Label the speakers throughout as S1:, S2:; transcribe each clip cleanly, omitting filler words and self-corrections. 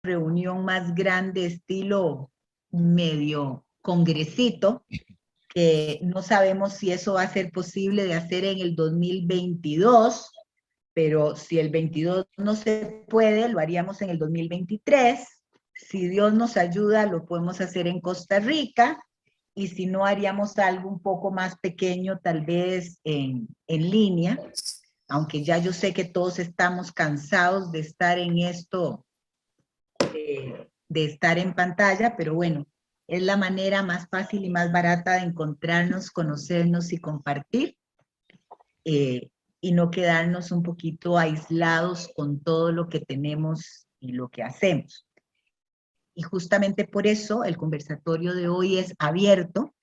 S1: reunión más grande, estilo medio congresito, que no sabemos si eso va a ser posible de hacer en el 2022, pero si el 22 no se puede, lo haríamos en el 2023. Si Dios nos ayuda, lo podemos hacer en Costa Rica, y si no, haríamos algo un poco más pequeño, tal vez en línea, aunque ya yo sé que todos estamos cansados de estar en esto, de estar en pantalla, pero bueno, es la manera más fácil y más barata de encontrarnos, conocernos y compartir, y no quedarnos un poquito aislados con todo lo que tenemos y lo que hacemos. Y justamente por eso el conversatorio de hoy es abierto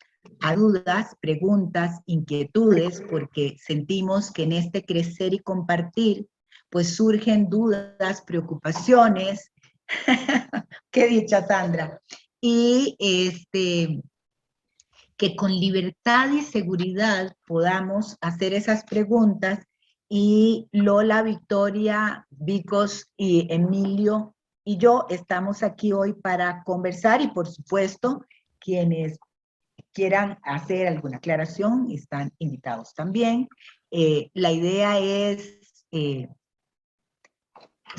S1: a dudas, preguntas, inquietudes, porque sentimos que en este crecer y compartir, pues surgen dudas, preocupaciones. Qué dicha, Sandra. Y que con libertad y seguridad podamos hacer esas preguntas, y Lola, Victoria, Vicos y Emilio y yo estamos aquí hoy para conversar, y por supuesto, quienes quieran hacer alguna aclaración están invitados también. La idea es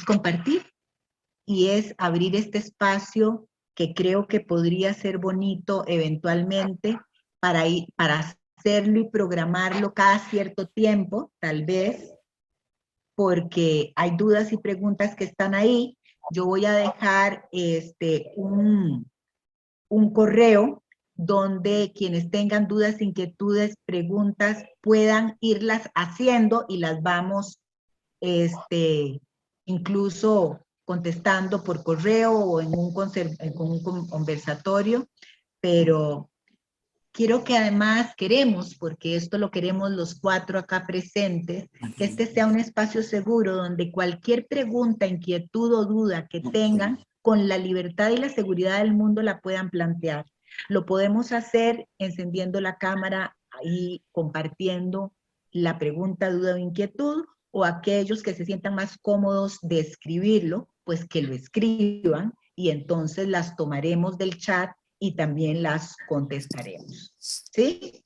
S1: compartir, y es abrir este espacio que creo que podría ser bonito eventualmente para hacerlo y programarlo cada cierto tiempo, tal vez, porque hay dudas y preguntas que están ahí. Yo voy a dejar un correo donde quienes tengan dudas, inquietudes, preguntas, puedan irlas haciendo, y las vamos incluso contestando por correo o en un conversatorio. Pero quiero que además porque esto lo queremos los 4 acá presentes, que este sea un espacio seguro donde cualquier pregunta, inquietud o duda que tengan, con la libertad y la seguridad del mundo la puedan plantear. Lo podemos hacer encendiendo la cámara y compartiendo la pregunta, duda o inquietud, o aquellos que se sientan más cómodos de escribirlo, pues que lo escriban, y entonces las tomaremos del chat y también las contestaremos. ¿Sí?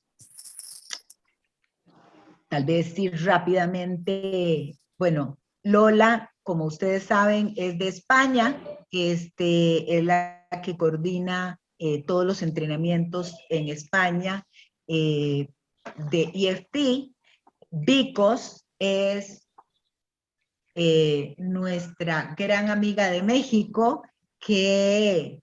S1: Tal vez sí rápidamente, bueno, Lola, como ustedes saben, es de España, es la que coordina todos los entrenamientos en España de EFT. Vicos es nuestra gran amiga de México, que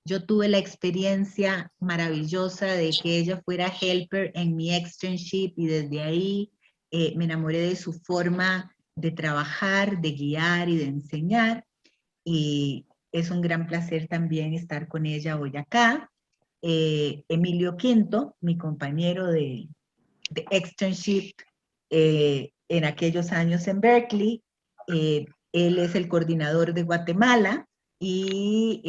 S1: yo tuve la experiencia maravillosa de que ella fuera helper en mi externship, y desde ahí me enamoré de su forma de trabajar, de guiar y de enseñar, y es un gran placer también estar con ella hoy acá. Emilio Quinto, mi compañero de externship en aquellos años en Berkeley, él es el coordinador de Guatemala, y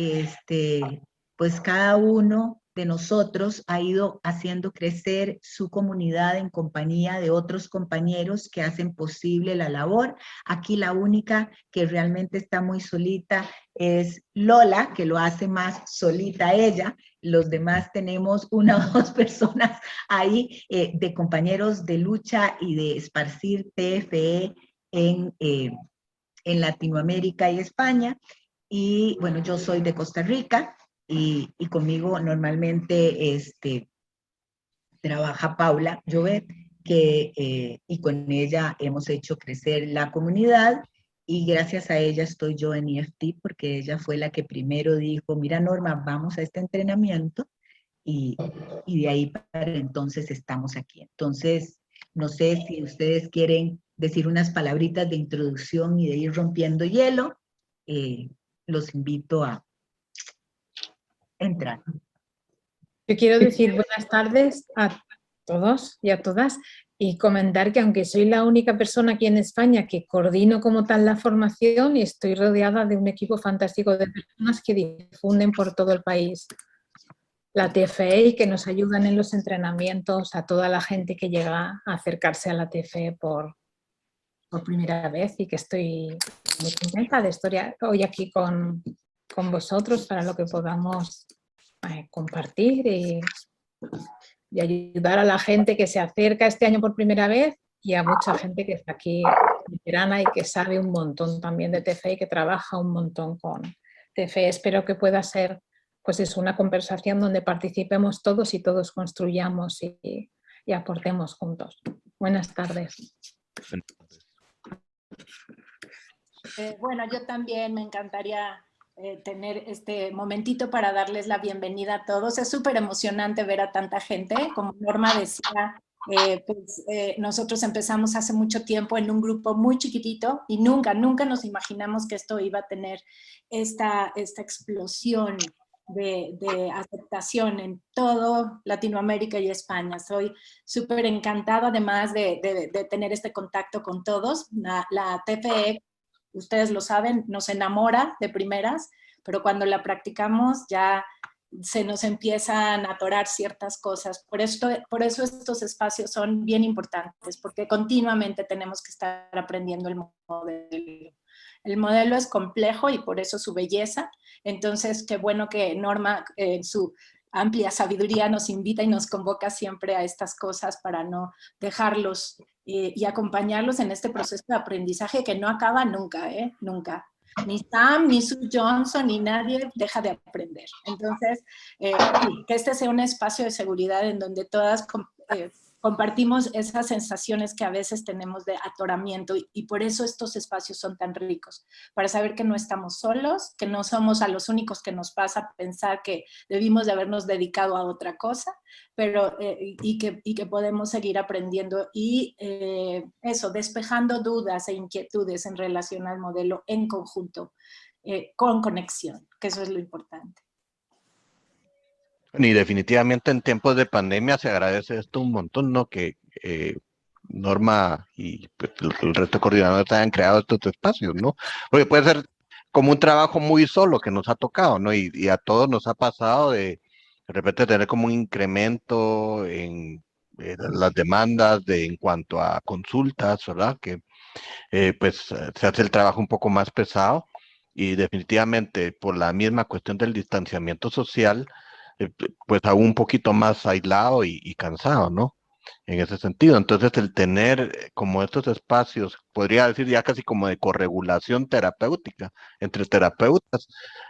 S1: pues cada uno de nosotros ha ido haciendo crecer su comunidad en compañía de otros compañeros que hacen posible la labor. Aquí la única que realmente está muy solita es Lola, que lo hace más solita ella. Los demás tenemos una o dos personas ahí de compañeros de lucha y de esparcir TFE en Latinoamérica y España. Y bueno, yo soy de Costa Rica, y conmigo normalmente trabaja Paula Llobet, y con ella hemos hecho crecer la comunidad, y gracias a ella estoy yo en EFT, porque ella fue la que primero dijo, mira Norma, vamos a este entrenamiento, y, y de ahí para entonces estamos aquí. Entonces, no sé si ustedes quieren decir unas palabritas de introducción y de ir rompiendo hielo. Los invito a entrar.
S2: Yo quiero decir buenas tardes a todos y a todas, y comentar que aunque soy la única persona aquí en España que coordino como tal la formación, y estoy rodeada de un equipo fantástico de personas que difunden por todo el país la TFE y que nos ayudan en los entrenamientos a toda la gente que llega a acercarse a la TFE por primera vez, y que estoy muy contenta de estar hoy aquí con vosotros para lo que podamos compartir y ayudar a la gente que se acerca este año por primera vez y a mucha gente que está aquí veterana y que sabe un montón también de TFE y que trabaja un montón con TFE. Espero que pueda ser, pues es una conversación donde participemos todos y todos construyamos y aportemos juntos. Buenas tardes.
S3: Bueno, yo también me encantaría tener este momentito para darles la bienvenida a todos. Es súper emocionante ver a tanta gente. Como Norma decía, nosotros empezamos hace mucho tiempo en un grupo muy chiquitito y nunca nos imaginamos que esto iba a tener esta explosión de aceptación en todo Latinoamérica y España. Soy súper encantada además de tener este contacto con todos. La TFE, ustedes lo saben, nos enamora de primeras, pero cuando la practicamos ya se nos empiezan a atorar ciertas cosas. Por eso estos espacios son bien importantes, porque continuamente tenemos que estar aprendiendo el modelo. El modelo es complejo y por eso su belleza. Entonces, qué bueno que Norma, en su amplia sabiduría, nos invita y nos convoca siempre a estas cosas para no dejarlos y acompañarlos en este proceso de aprendizaje que no acaba nunca, nunca. Ni Sam, ni Sue Johnson, ni nadie deja de aprender. Entonces, que este sea un espacio de seguridad en donde todas compartimos esas sensaciones que a veces tenemos de atoramiento y por eso estos espacios son tan ricos, para saber que no estamos solos, que no somos a los únicos que nos pasa pensar que debimos de habernos dedicado a otra cosa, pero y que podemos seguir aprendiendo y eso, despejando dudas e inquietudes en relación al modelo en conjunto, con conexión, que eso es lo importante.
S4: Y definitivamente en tiempos de pandemia se agradece esto un montón, ¿no? Que Norma y pues, el resto de coordinadores hayan creado estos espacios, ¿no? Porque puede ser como un trabajo muy solo que nos ha tocado, ¿no? Y a todos nos ha pasado de repente tener como un incremento en las demandas en cuanto a consultas, ¿verdad? Que pues se hace el trabajo un poco más pesado y definitivamente por la misma cuestión del distanciamiento social, pues aún un poquito más aislado y cansado, ¿no? En ese sentido. Entonces, el tener como estos espacios, podría decir ya casi como de corregulación terapéutica entre terapeutas,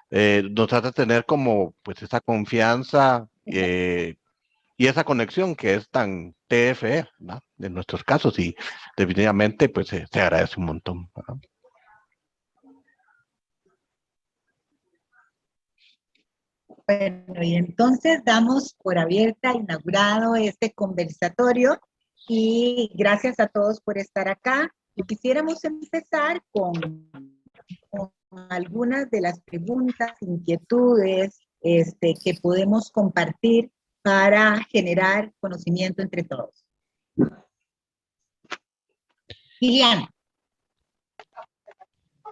S4: nos hace tener como pues esa confianza y esa conexión que es tan TFE, ¿no? En nuestros casos y definitivamente pues se agradece un montón, ¿verdad?
S1: Bueno, y entonces damos por abierta, inaugurado este conversatorio y gracias a todos por estar acá. Y quisiéramos empezar con algunas de las preguntas, inquietudes que podemos compartir para generar conocimiento entre todos. Liliana.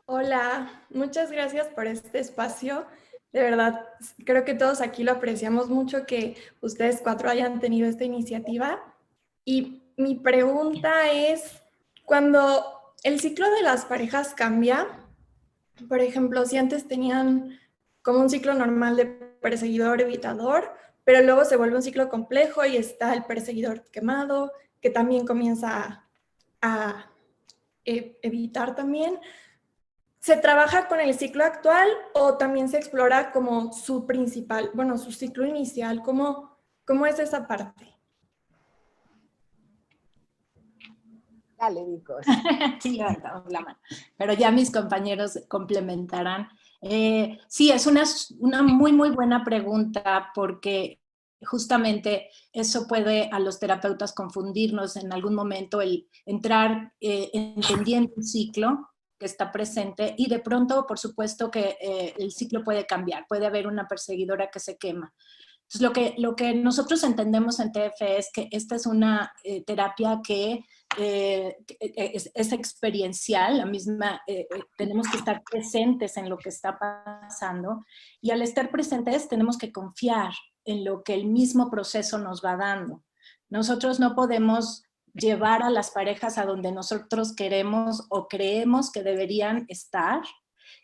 S5: Hola, muchas gracias por este espacio. De verdad, creo que todos aquí lo apreciamos mucho que ustedes cuatro hayan tenido esta iniciativa. Y mi pregunta es, cuando el ciclo de las parejas cambia, por ejemplo, si antes tenían como un ciclo normal de perseguidor-evitador, pero luego se vuelve un ciclo complejo y está el perseguidor quemado, que también comienza a evitar también. ¿Se trabaja con el ciclo actual o también se explora como su principal, bueno, su ciclo inicial? ¿Cómo es esa parte?
S3: Dale, Vicos. Sí, levantamos la mano. Pero ya mis compañeros complementarán. Sí, es una muy, muy buena pregunta porque justamente eso puede a los terapeutas confundirnos en algún momento, el entrar entendiendo un ciclo que está presente y de pronto, por supuesto, que el ciclo puede cambiar, puede haber una perseguidora que se quema. Entonces, lo que nosotros entendemos en TFE es que esta es una terapia que es experiencial, la misma, tenemos que estar presentes en lo que está pasando y al estar presentes tenemos que confiar en lo que el mismo proceso nos va dando. Nosotros no podemos llevar a las parejas a donde nosotros queremos o creemos que deberían estar,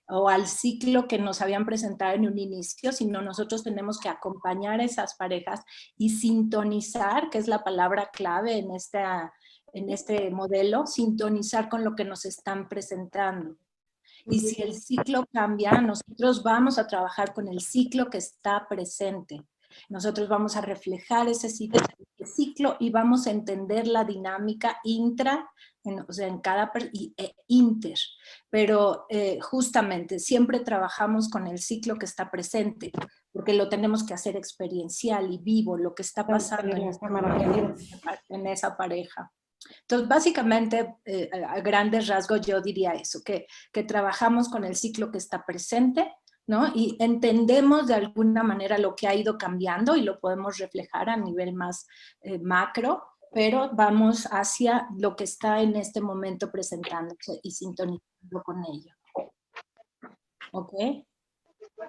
S3: o al ciclo que nos habían presentado en un inicio, sino nosotros tenemos que acompañar a esas parejas y sintonizar, que es la palabra clave en este modelo, sintonizar con lo que nos están presentando. Y si el ciclo cambia, nosotros vamos a trabajar con el ciclo que está presente. Nosotros vamos a reflejar ese ciclo y vamos a entender la dinámica intra, o sea, en cada inter. Pero justamente siempre trabajamos con el ciclo que está presente, porque lo tenemos que hacer experiencial y vivo, lo que está pasando en esa pareja. Entonces, básicamente, a grandes rasgos yo diría eso, que trabajamos con el ciclo que está presente, ¿no? Y entendemos de alguna manera lo que ha ido cambiando y lo podemos reflejar a nivel más macro, pero vamos hacia lo que está en este momento presentándose y sintonizando con ello. ¿Ok?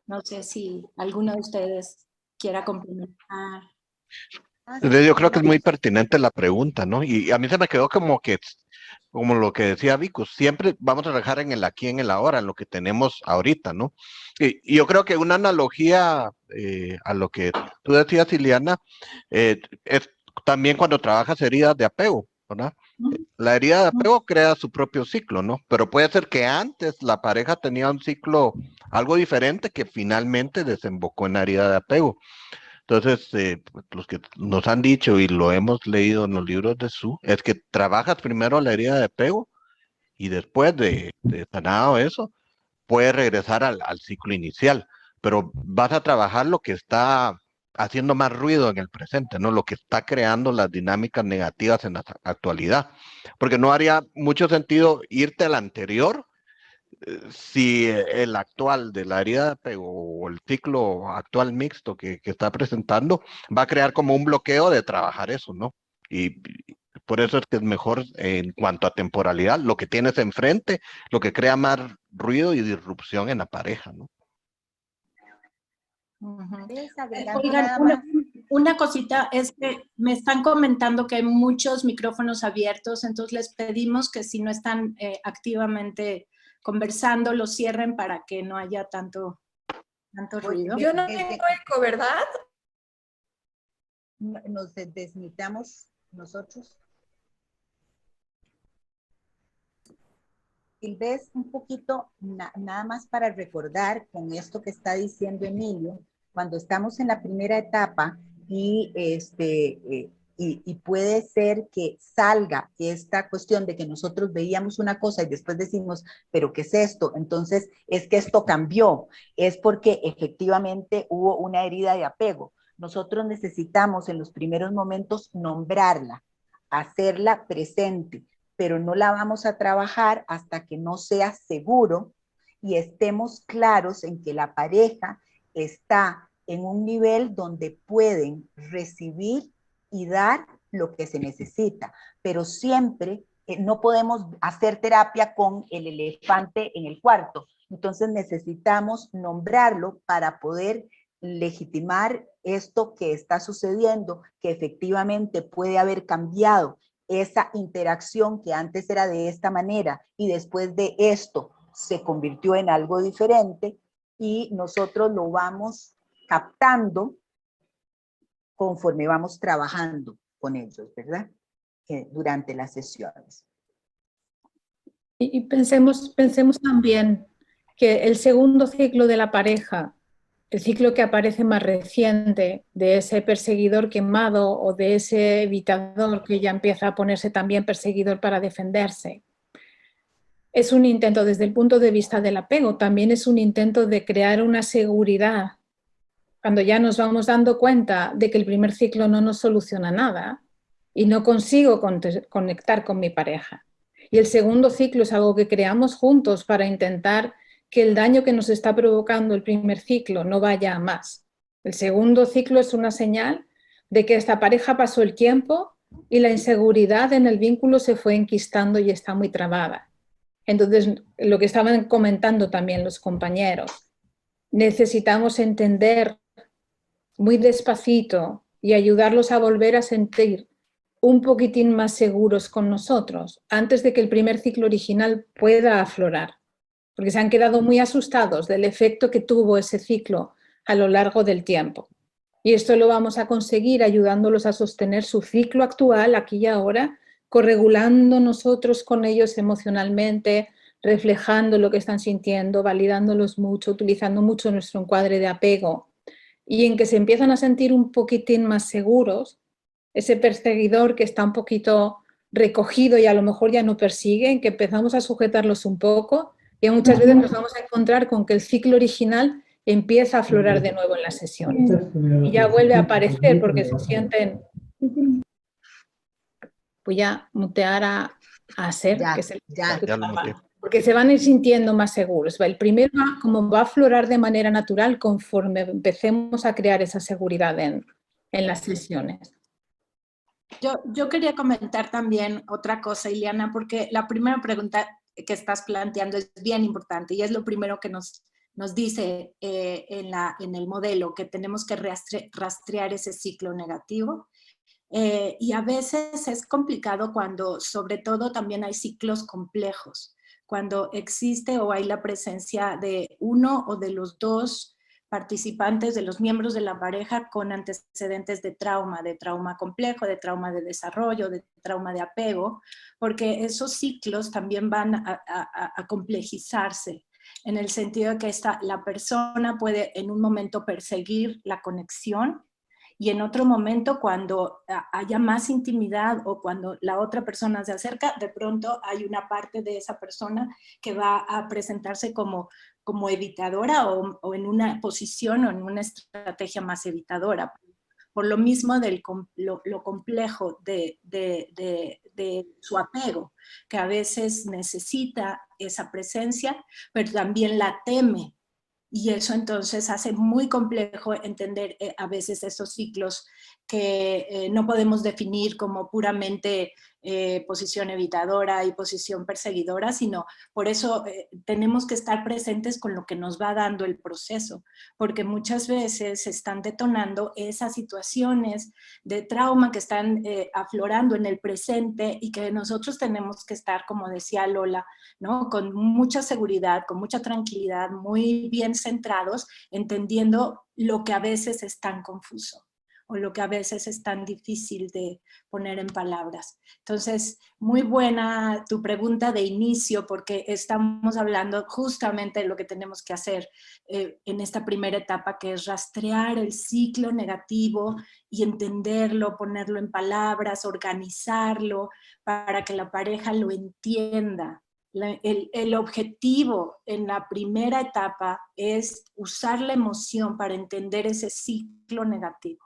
S3: No sé si alguno de ustedes quiera complementar.
S4: Yo creo que es muy pertinente la pregunta, ¿no? Y a mí se me quedó como que, como lo que decía Vicus, siempre vamos a trabajar en el aquí, en el ahora, en lo que tenemos ahorita, ¿no? Y yo creo que una analogía a lo que tú decías, Ileana, es también cuando trabajas heridas de apego, ¿verdad? La herida de apego crea su propio ciclo, ¿no? Pero puede ser que antes la pareja tenía un ciclo algo diferente que finalmente desembocó en la herida de apego. Entonces, los que nos han dicho y lo hemos leído en los libros de Su, es que trabajas primero la herida de apego y después de sanado eso, puedes regresar al ciclo inicial, pero vas a trabajar lo que está haciendo más ruido en el presente, ¿no? Lo que está creando las dinámicas negativas en la actualidad, porque no haría mucho sentido irte al anterior si el actual de la herida de apego o el ciclo actual mixto que está presentando va a crear como un bloqueo de trabajar eso, ¿no? Y por eso es que es mejor en cuanto a temporalidad, lo que tienes enfrente, lo que crea más ruido y disrupción en la pareja, ¿no?
S3: Oigan, una cosita es que me están comentando que hay muchos micrófonos abiertos, entonces les pedimos que si no están activamente conversando, lo cierren para que no haya tanto ruido.
S5: Yo no tengo eco, ¿verdad?
S1: Nos desmitamos nosotros. Tal vez un poquito, nada más para recordar con esto que está diciendo Emilio, cuando estamos en la primera etapa y puede ser que salga esta cuestión de que nosotros veíamos una cosa y después decimos, pero ¿qué es esto? Entonces es que esto cambió, es porque efectivamente hubo una herida de apego. Nosotros necesitamos en los primeros momentos nombrarla, hacerla presente, pero no la vamos a trabajar hasta que no sea seguro y estemos claros en que la pareja está en un nivel donde pueden recibir y dar lo que se necesita, pero siempre no podemos hacer terapia con el elefante en el cuarto, entonces necesitamos nombrarlo para poder legitimar esto que está sucediendo, que efectivamente puede haber cambiado esa interacción que antes era de esta manera y después de esto se convirtió en algo diferente y nosotros lo vamos captando conforme vamos trabajando con ellos, ¿verdad? Durante las sesiones.
S2: Y pensemos también que el segundo ciclo de la pareja, el ciclo que aparece más reciente de ese perseguidor quemado o de ese evitador que ya empieza a ponerse también perseguidor para defenderse, es un intento desde el punto de vista del apego, también es un intento de crear una seguridad. Cuando ya nos vamos dando cuenta de que el primer ciclo no nos soluciona nada y no consigo conectar con mi pareja. Y el segundo ciclo es algo que creamos juntos para intentar que el daño que nos está provocando el primer ciclo no vaya a más. El segundo ciclo es una señal de que esta pareja pasó el tiempo y la inseguridad en el vínculo se fue enquistando y está muy trabada. Entonces, lo que estaban comentando también los compañeros, necesitamos entender muy despacito y ayudarlos a volver a sentir un poquitín más seguros con nosotros antes de que el primer ciclo original pueda aflorar, porque se han quedado muy asustados del efecto que tuvo ese ciclo a lo largo del tiempo. Y esto lo vamos a conseguir ayudándolos a sostener su ciclo actual aquí y ahora, corregulando nosotros con ellos emocionalmente, reflejando lo que están sintiendo, validándolos mucho, utilizando mucho nuestro encuadre de apego, y en que se empiezan a sentir un poquitín más seguros, ese perseguidor que está un poquito recogido y a lo mejor ya no persigue, en que empezamos a sujetarlos un poco, y muchas veces nos vamos a encontrar con que el ciclo original empieza a aflorar de nuevo en las sesiones y ya vuelve a aparecer porque se sienten. Voy a mutear a Ser,
S1: Ya,
S2: que es el
S1: ya.
S2: que
S4: Ya lo
S2: trabaja,
S4: noté.
S2: porque se van a ir sintiendo más seguros. El primero, como va a aflorar de manera natural conforme empecemos a crear esa seguridad en las sesiones.
S3: Yo quería comentar también otra cosa, Ileana, porque la primera pregunta que estás planteando es bien importante y es lo primero que nos dice en el modelo, que tenemos que rastrear ese ciclo negativo. Y a veces es complicado cuando, sobre todo, también hay ciclos complejos, cuando existe o hay la presencia de uno o de los dos participantes, de los miembros de la pareja con antecedentes de trauma complejo, de trauma de desarrollo, de trauma de apego, porque esos ciclos también van a complejizarse en el sentido de que la persona puede en un momento perseguir la conexión y en otro momento cuando haya más intimidad o cuando la otra persona se acerca, de pronto hay una parte de esa persona que va a presentarse como evitadora o en una posición o en una estrategia más evitadora. Por lo mismo lo complejo de su apego, que a veces necesita esa presencia, pero también la teme. Y eso entonces hace muy complejo entender a veces esos ciclos que no podemos definir como puramente posición evitadora y posición perseguidora, sino por eso tenemos que estar presentes con lo que nos va dando el proceso, porque muchas veces se están detonando esas situaciones de trauma que están aflorando en el presente y que nosotros tenemos que estar, como decía Lola, ¿no? Con mucha seguridad, con mucha tranquilidad, muy bien centrados, entendiendo lo que a veces es tan confuso o lo que a veces es tan difícil de poner en palabras. Entonces, muy buena tu pregunta de inicio porque estamos hablando justamente de lo que tenemos que hacer en esta primera etapa, que es rastrear el ciclo negativo y entenderlo, ponerlo en palabras, organizarlo para que la pareja lo entienda. El objetivo en la primera etapa es usar la emoción para entender ese ciclo negativo,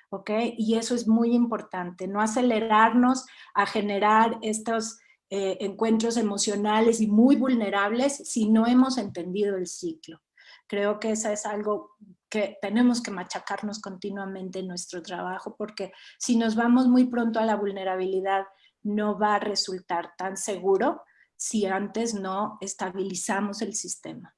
S3: ¿ok? Y eso es muy importante, no acelerarnos a generar estos encuentros emocionales y muy vulnerables si no hemos entendido el ciclo. Creo que eso es algo que tenemos que machacarnos continuamente en nuestro trabajo, porque si nos vamos muy pronto a la vulnerabilidad, no va a resultar tan seguro si antes no estabilizamos el sistema.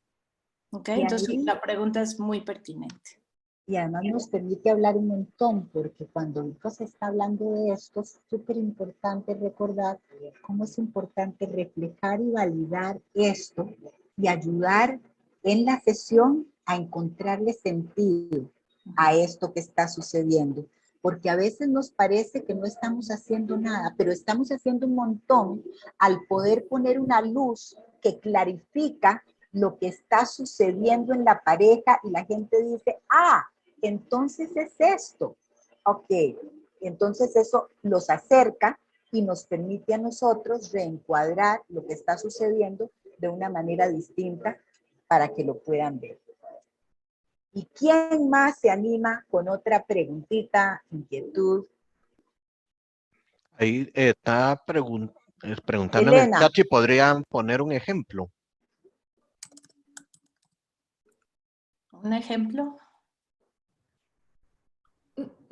S3: ¿Ok? Entonces la pregunta es muy pertinente.
S1: Y además nos permite hablar un montón, porque cuando Vico se está hablando de esto, es súper importante recordar cómo es importante reflejar y validar esto y ayudar en la sesión a encontrarle sentido a esto que está sucediendo. Porque a veces nos parece que no estamos haciendo nada, pero estamos haciendo un montón al poder poner una luz que clarifica lo que está sucediendo en la pareja y la gente dice, ah, entonces es esto. Ok, entonces eso los acerca y nos permite a nosotros reencuadrar lo que está sucediendo de una manera distinta para que lo puedan ver. ¿Y quién más se anima con otra preguntita, inquietud?
S4: Ahí está preguntando en el
S1: Elena.
S4: chat si podrían poner un ejemplo.
S3: ¿Un ejemplo?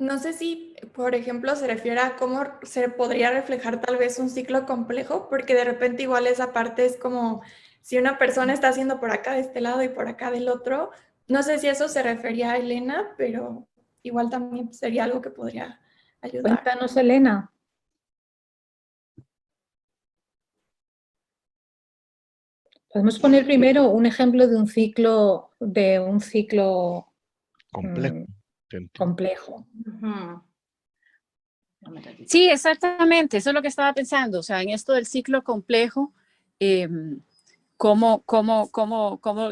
S5: No sé si, por ejemplo, se refiere a cómo se podría reflejar tal vez un ciclo complejo, porque de repente igual esa parte es como si una persona está haciendo por acá de este lado y por acá del otro. No sé si eso se refería a Elena, pero igual también sería algo que podría ayudar.
S2: Cuéntanos, Elena. Podemos poner primero un ejemplo de un ciclo
S4: Complejo.
S2: complejo.
S3: Ujú.
S6: Sí, exactamente, eso es lo que estaba pensando, o sea, en esto del ciclo complejo, ¿cómo,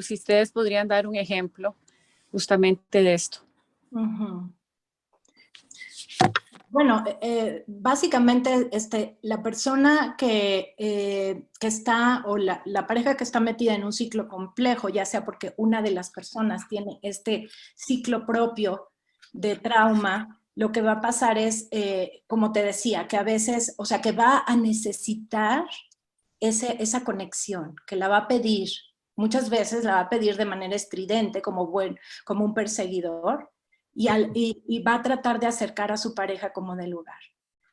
S6: si ustedes podrían dar un ejemplo justamente de esto?
S3: Ujú. Bueno, básicamente la persona que está, o la pareja que está metida en un ciclo complejo, ya sea porque una de las personas tiene este ciclo propio de trauma, lo que va a pasar es, como te decía, que a veces, o sea, que va a necesitar esa conexión, que la va a pedir, muchas veces la va a pedir de manera estridente, como un perseguidor, y va a tratar de acercar a su pareja como de lugar,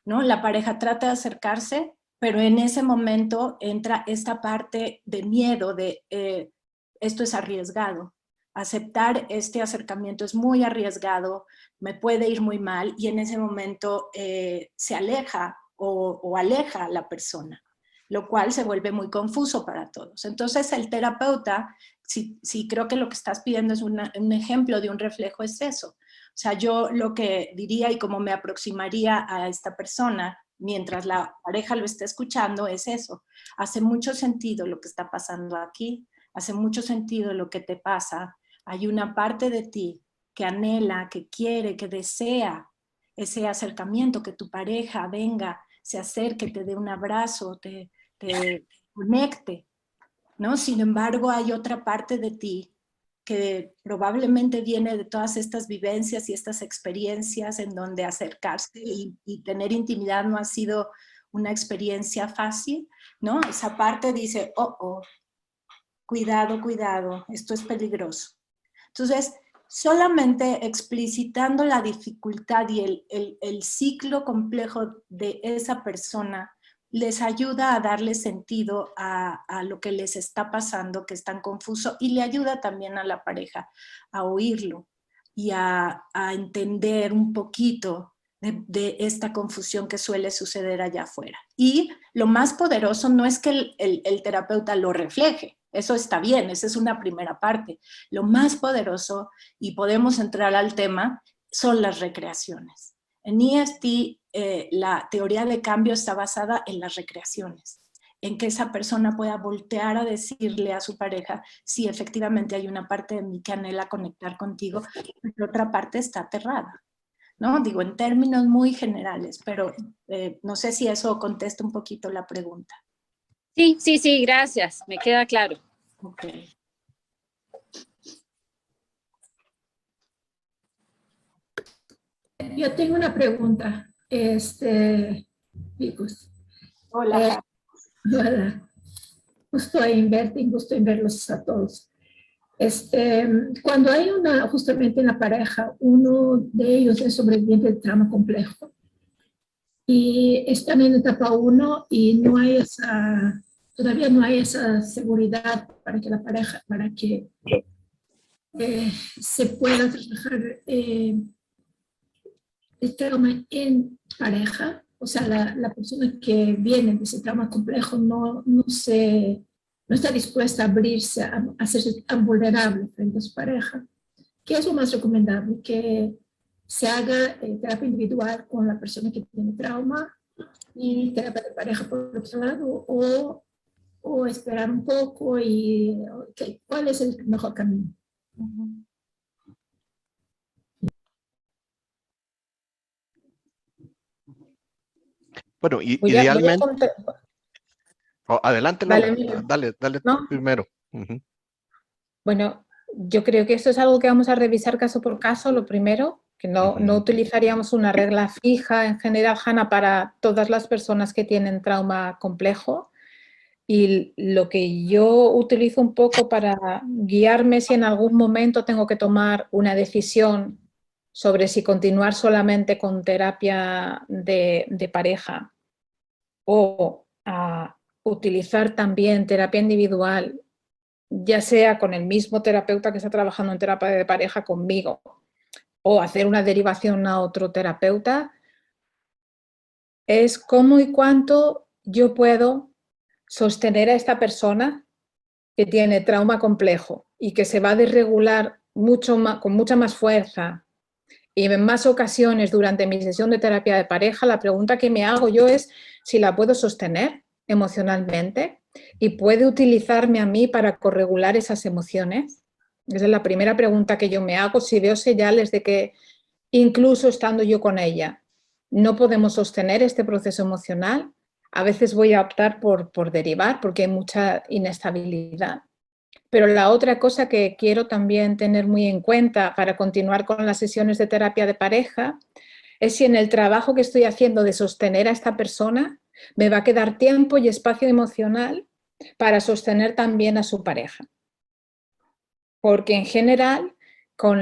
S3: ¿no? La pareja trata de acercarse, pero en ese momento entra esta parte de miedo, de esto es arriesgado. Aceptar este acercamiento es muy arriesgado, me puede ir muy mal, y en ese momento se aleja o aleja a la persona, lo cual se vuelve muy confuso para todos. Entonces el terapeuta, si creo que lo que estás pidiendo es un ejemplo de un reflejo, es eso. O sea, yo lo que diría y cómo me aproximaría a esta persona mientras la pareja lo esté escuchando es eso. Hace mucho sentido lo que está pasando aquí, hace mucho sentido lo que te pasa. Hay una parte de ti que anhela, que quiere, que desea ese acercamiento, que tu pareja venga, se acerque, te dé un abrazo, te conecte, ¿no? Sin embargo, hay otra parte de ti que probablemente viene de todas estas vivencias y estas experiencias en donde acercarse y tener intimidad no ha sido una experiencia fácil, ¿no? Esa parte dice, cuidado, cuidado, esto es peligroso. Entonces, solamente explicitando la dificultad y el ciclo complejo de esa persona les ayuda a darle sentido a lo que les está pasando, que es tan confuso, y le ayuda también a la pareja a oírlo y a entender un poquito de esta confusión que suele suceder allá afuera. Y lo más poderoso no es que el terapeuta lo refleje, eso está bien, esa es una primera parte. Lo más poderoso, y podemos entrar al tema, son las recreaciones. En EFT, la teoría de cambio está basada en las recreaciones, en que esa persona pueda voltear a decirle a su pareja, sí, efectivamente hay una parte de mí que anhela conectar contigo, pero otra parte está aterrada, ¿no? Digo, en términos muy generales, pero no sé si eso contesta un poquito la pregunta.
S6: Sí, gracias, me queda claro.
S3: Ok.
S7: Yo tengo una pregunta, Vicus.
S3: Hola.
S7: Hola. Gusto en verlos a todos. Cuando hay justamente en la pareja, uno de ellos es sobreviviente de trauma complejo y están en etapa 1 y todavía no hay esa seguridad para que la pareja, para que se pueda trabajar el trauma en pareja, o sea, la persona que viene de ese trauma complejo no está dispuesta a abrirse, a hacerse tan vulnerable frente a su pareja. ¿Qué es lo más recomendable? Que se haga terapia individual con la persona que tiene trauma y terapia de pareja por otro lado, o esperar un poco y ¿cuál es el mejor camino?
S4: Bueno, idealmente... adelante, Laura.
S2: Vale,
S4: Dale
S2: ¿no?
S4: tú primero. Uh-huh.
S2: Bueno, yo creo que esto es algo que vamos a revisar caso por caso, lo primero, que no utilizaríamos una regla fija en general, Hanna, para todas las personas que tienen trauma complejo. Y lo que yo utilizo un poco para guiarme si en algún momento tengo que tomar una decisión sobre si continuar solamente con terapia de pareja o utilizar también terapia individual, ya sea con el mismo terapeuta que está trabajando en terapia de pareja conmigo, o hacer una derivación a otro terapeuta, es cómo y cuánto yo puedo sostener a esta persona que tiene trauma complejo y que se va a desregular con mucha más fuerza y en más ocasiones durante mi sesión de terapia de pareja, la pregunta que me hago yo es si la puedo sostener emocionalmente y puede utilizarme a mí para corregular esas emociones. Esa es la primera pregunta que yo me hago, si veo señales de que incluso estando yo con ella no podemos sostener este proceso emocional. A veces voy a optar por derivar porque hay mucha inestabilidad. Pero la otra cosa que quiero también tener muy en cuenta para continuar con las sesiones de terapia de pareja es si en el trabajo que estoy haciendo de sostener a esta persona me va a quedar tiempo y espacio emocional para sostener también a su pareja. Porque en general, con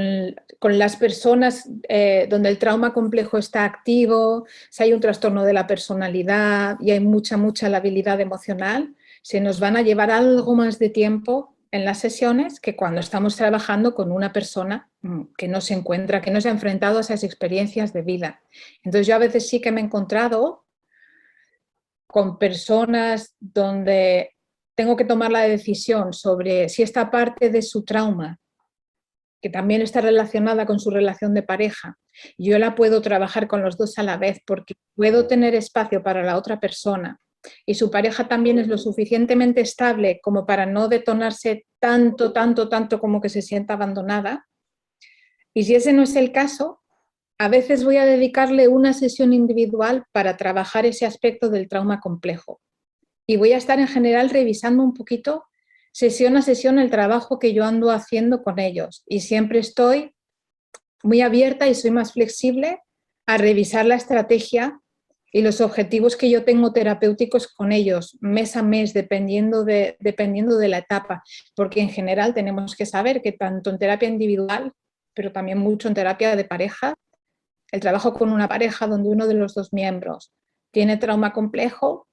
S2: las personas donde el trauma complejo está activo, si hay un trastorno de la personalidad y hay mucha labilidad emocional, se nos van a llevar algo más de tiempo en las sesiones que cuando estamos trabajando con una persona que no se encuentra, que no se ha enfrentado a esas experiencias de vida. Entonces yo a veces sí que me he encontrado con personas donde tengo que tomar la decisión sobre si esta parte de su trauma, que también está relacionada con su relación de pareja, yo la puedo trabajar con los dos a la vez porque puedo tener espacio para la otra persona y su pareja también es lo suficientemente estable como para no detonarse tanto como que se sienta abandonada. Y si ese no es el caso, a veces voy a dedicarle una sesión individual para trabajar ese aspecto del trauma complejo. Y voy a estar en general revisando un poquito sesión a sesión el trabajo que yo ando haciendo con ellos. Y siempre estoy muy abierta y soy más flexible a revisar la estrategia y los objetivos que yo tengo terapéuticos con ellos, mes a mes, dependiendo de la etapa. Porque en general tenemos que saber que tanto en terapia individual, pero también mucho en terapia de pareja, el trabajo con una pareja donde uno de los dos miembros tiene trauma complejo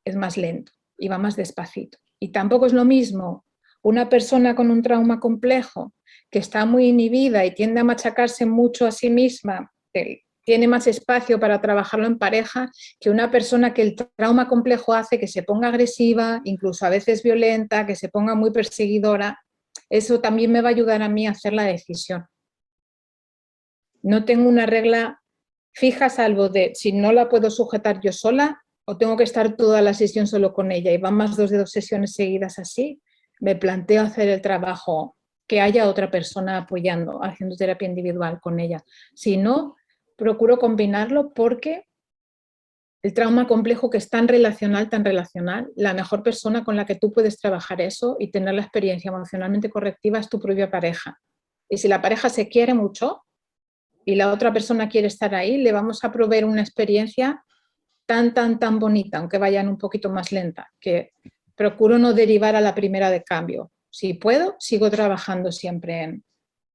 S2: es más lento y va más despacito. Y tampoco es lo mismo una persona con un trauma complejo que está muy inhibida y tiende a machacarse mucho a sí misma, tiene más espacio para trabajarlo en pareja, que una persona que el trauma complejo hace que se ponga agresiva, incluso a veces violenta, que se ponga muy perseguidora. Eso también me va a ayudar a mí a hacer la decisión. No tengo una regla fija salvo de si no la puedo sujetar yo sola o tengo que estar toda la sesión solo con ella y van más de 2 sesiones seguidas así, me planteo hacer el trabajo, que haya otra persona apoyando, haciendo terapia individual con ella. Si no, procuro combinarlo porque el trauma complejo que es tan relacional, la mejor persona con la que tú puedes trabajar eso y tener la experiencia emocionalmente correctiva es tu propia pareja. Y si la pareja se quiere mucho y la otra persona quiere estar ahí, le vamos a proveer una experiencia tan bonita, aunque vayan un poquito más lenta, que procuro no derivar a la primera de cambio. Si puedo, sigo trabajando siempre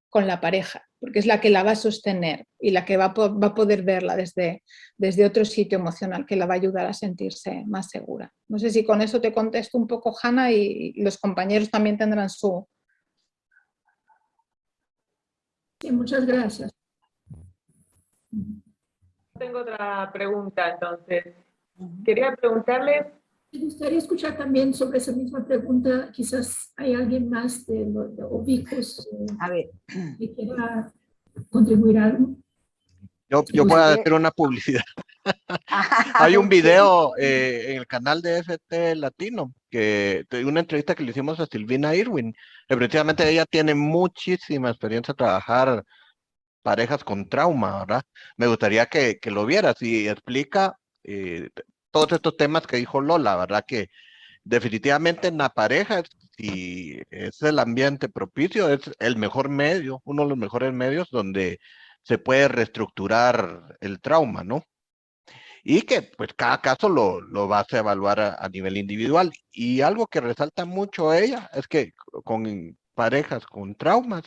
S2: con la pareja, porque es la que la va a sostener y la que va a poder verla desde otro sitio emocional, que la va a ayudar a sentirse más segura. No sé si con eso te contesto un poco, Hanna, y los compañeros también tendrán su...
S7: Sí, muchas gracias.
S8: Tengo otra pregunta, entonces. Quería preguntarle...
S7: Me gustaría escuchar también sobre esa misma pregunta. Quizás hay alguien más de Ubicus
S1: A ver.
S7: que quiera contribuir algo.
S4: Yo puedo hacer una publicidad. Hay un video en el canal de FT Latino, una entrevista que le hicimos a Silvina Irwin. Precisamente ella tiene muchísima experiencia en trabajar parejas con trauma, ¿verdad? Me gustaría que lo vieras y explica todos estos temas que dijo Lola, ¿verdad? Que definitivamente en la pareja, si es el ambiente propicio, es el mejor medio, uno de los mejores medios donde se puede reestructurar el trauma, ¿no? Y que pues cada caso lo vas a evaluar a nivel individual. Y algo que resalta mucho ella es que con parejas con traumas,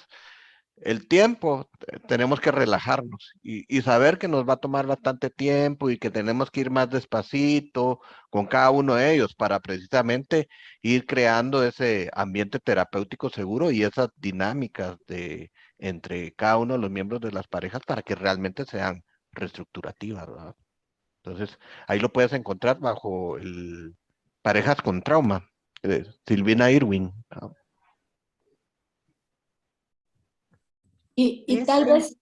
S4: el tiempo, tenemos que relajarnos y saber que nos va a tomar bastante tiempo y que tenemos que ir más despacito con cada uno de ellos para precisamente ir creando ese ambiente terapéutico seguro y esas dinámicas entre cada uno de los miembros de las parejas para que realmente sean reestructurativas, ¿verdad? Entonces, ahí lo puedes encontrar bajo el Parejas con Trauma. Silvina Irwin.
S3: Y tal vez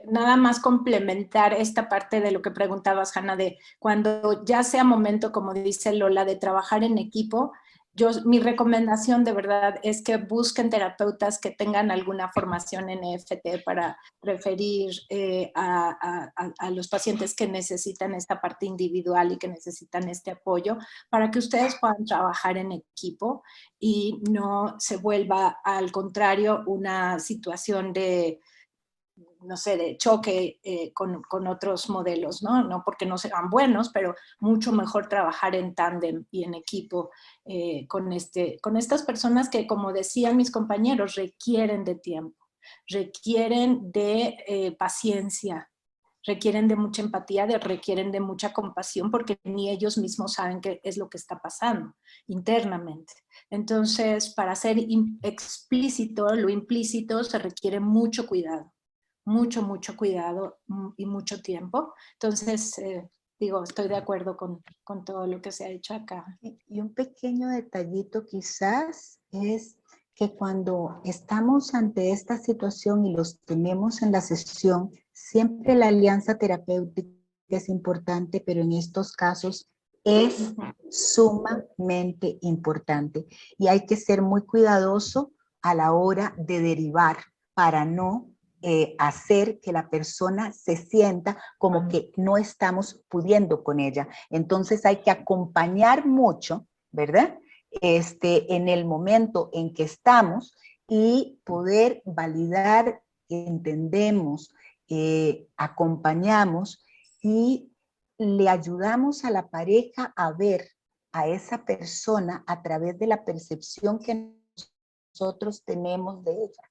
S3: nada más complementar esta parte de lo que preguntabas, Hanna, de cuando ya sea momento, como dice Lola, de trabajar en equipo, mi recomendación de verdad es que busquen terapeutas que tengan alguna formación en EFT para referir a los pacientes que necesitan esta parte individual y que necesitan este apoyo, para que ustedes puedan trabajar en equipo y no se vuelva, al contrario, una situación de, no sé, de choque con otros modelos, ¿no? No porque no sean buenos, pero mucho mejor trabajar en tándem y en equipo con estas personas que, como decían mis compañeros, requieren de tiempo, requieren de paciencia, requieren de mucha empatía, requieren de mucha compasión, porque ni ellos mismos saben qué es lo que está pasando internamente. Entonces, para hacer explícito lo implícito se requiere mucho cuidado. Mucho cuidado y mucho tiempo. Entonces, digo, estoy de acuerdo con todo lo que se ha hecho acá.
S1: Y un pequeño detallito quizás es que cuando estamos ante esta situación y los tenemos en la sesión, siempre la alianza terapéutica es importante, pero en estos casos es sumamente importante. Y hay que ser muy cuidadoso a la hora de derivar para no hacer que la persona se sienta como que no estamos pudiendo con ella. Entonces hay que acompañar mucho, ¿verdad? En el momento en que estamos y poder validar, entendemos, acompañamos y le ayudamos a la pareja a ver a esa persona a través de la percepción que nosotros tenemos de ella,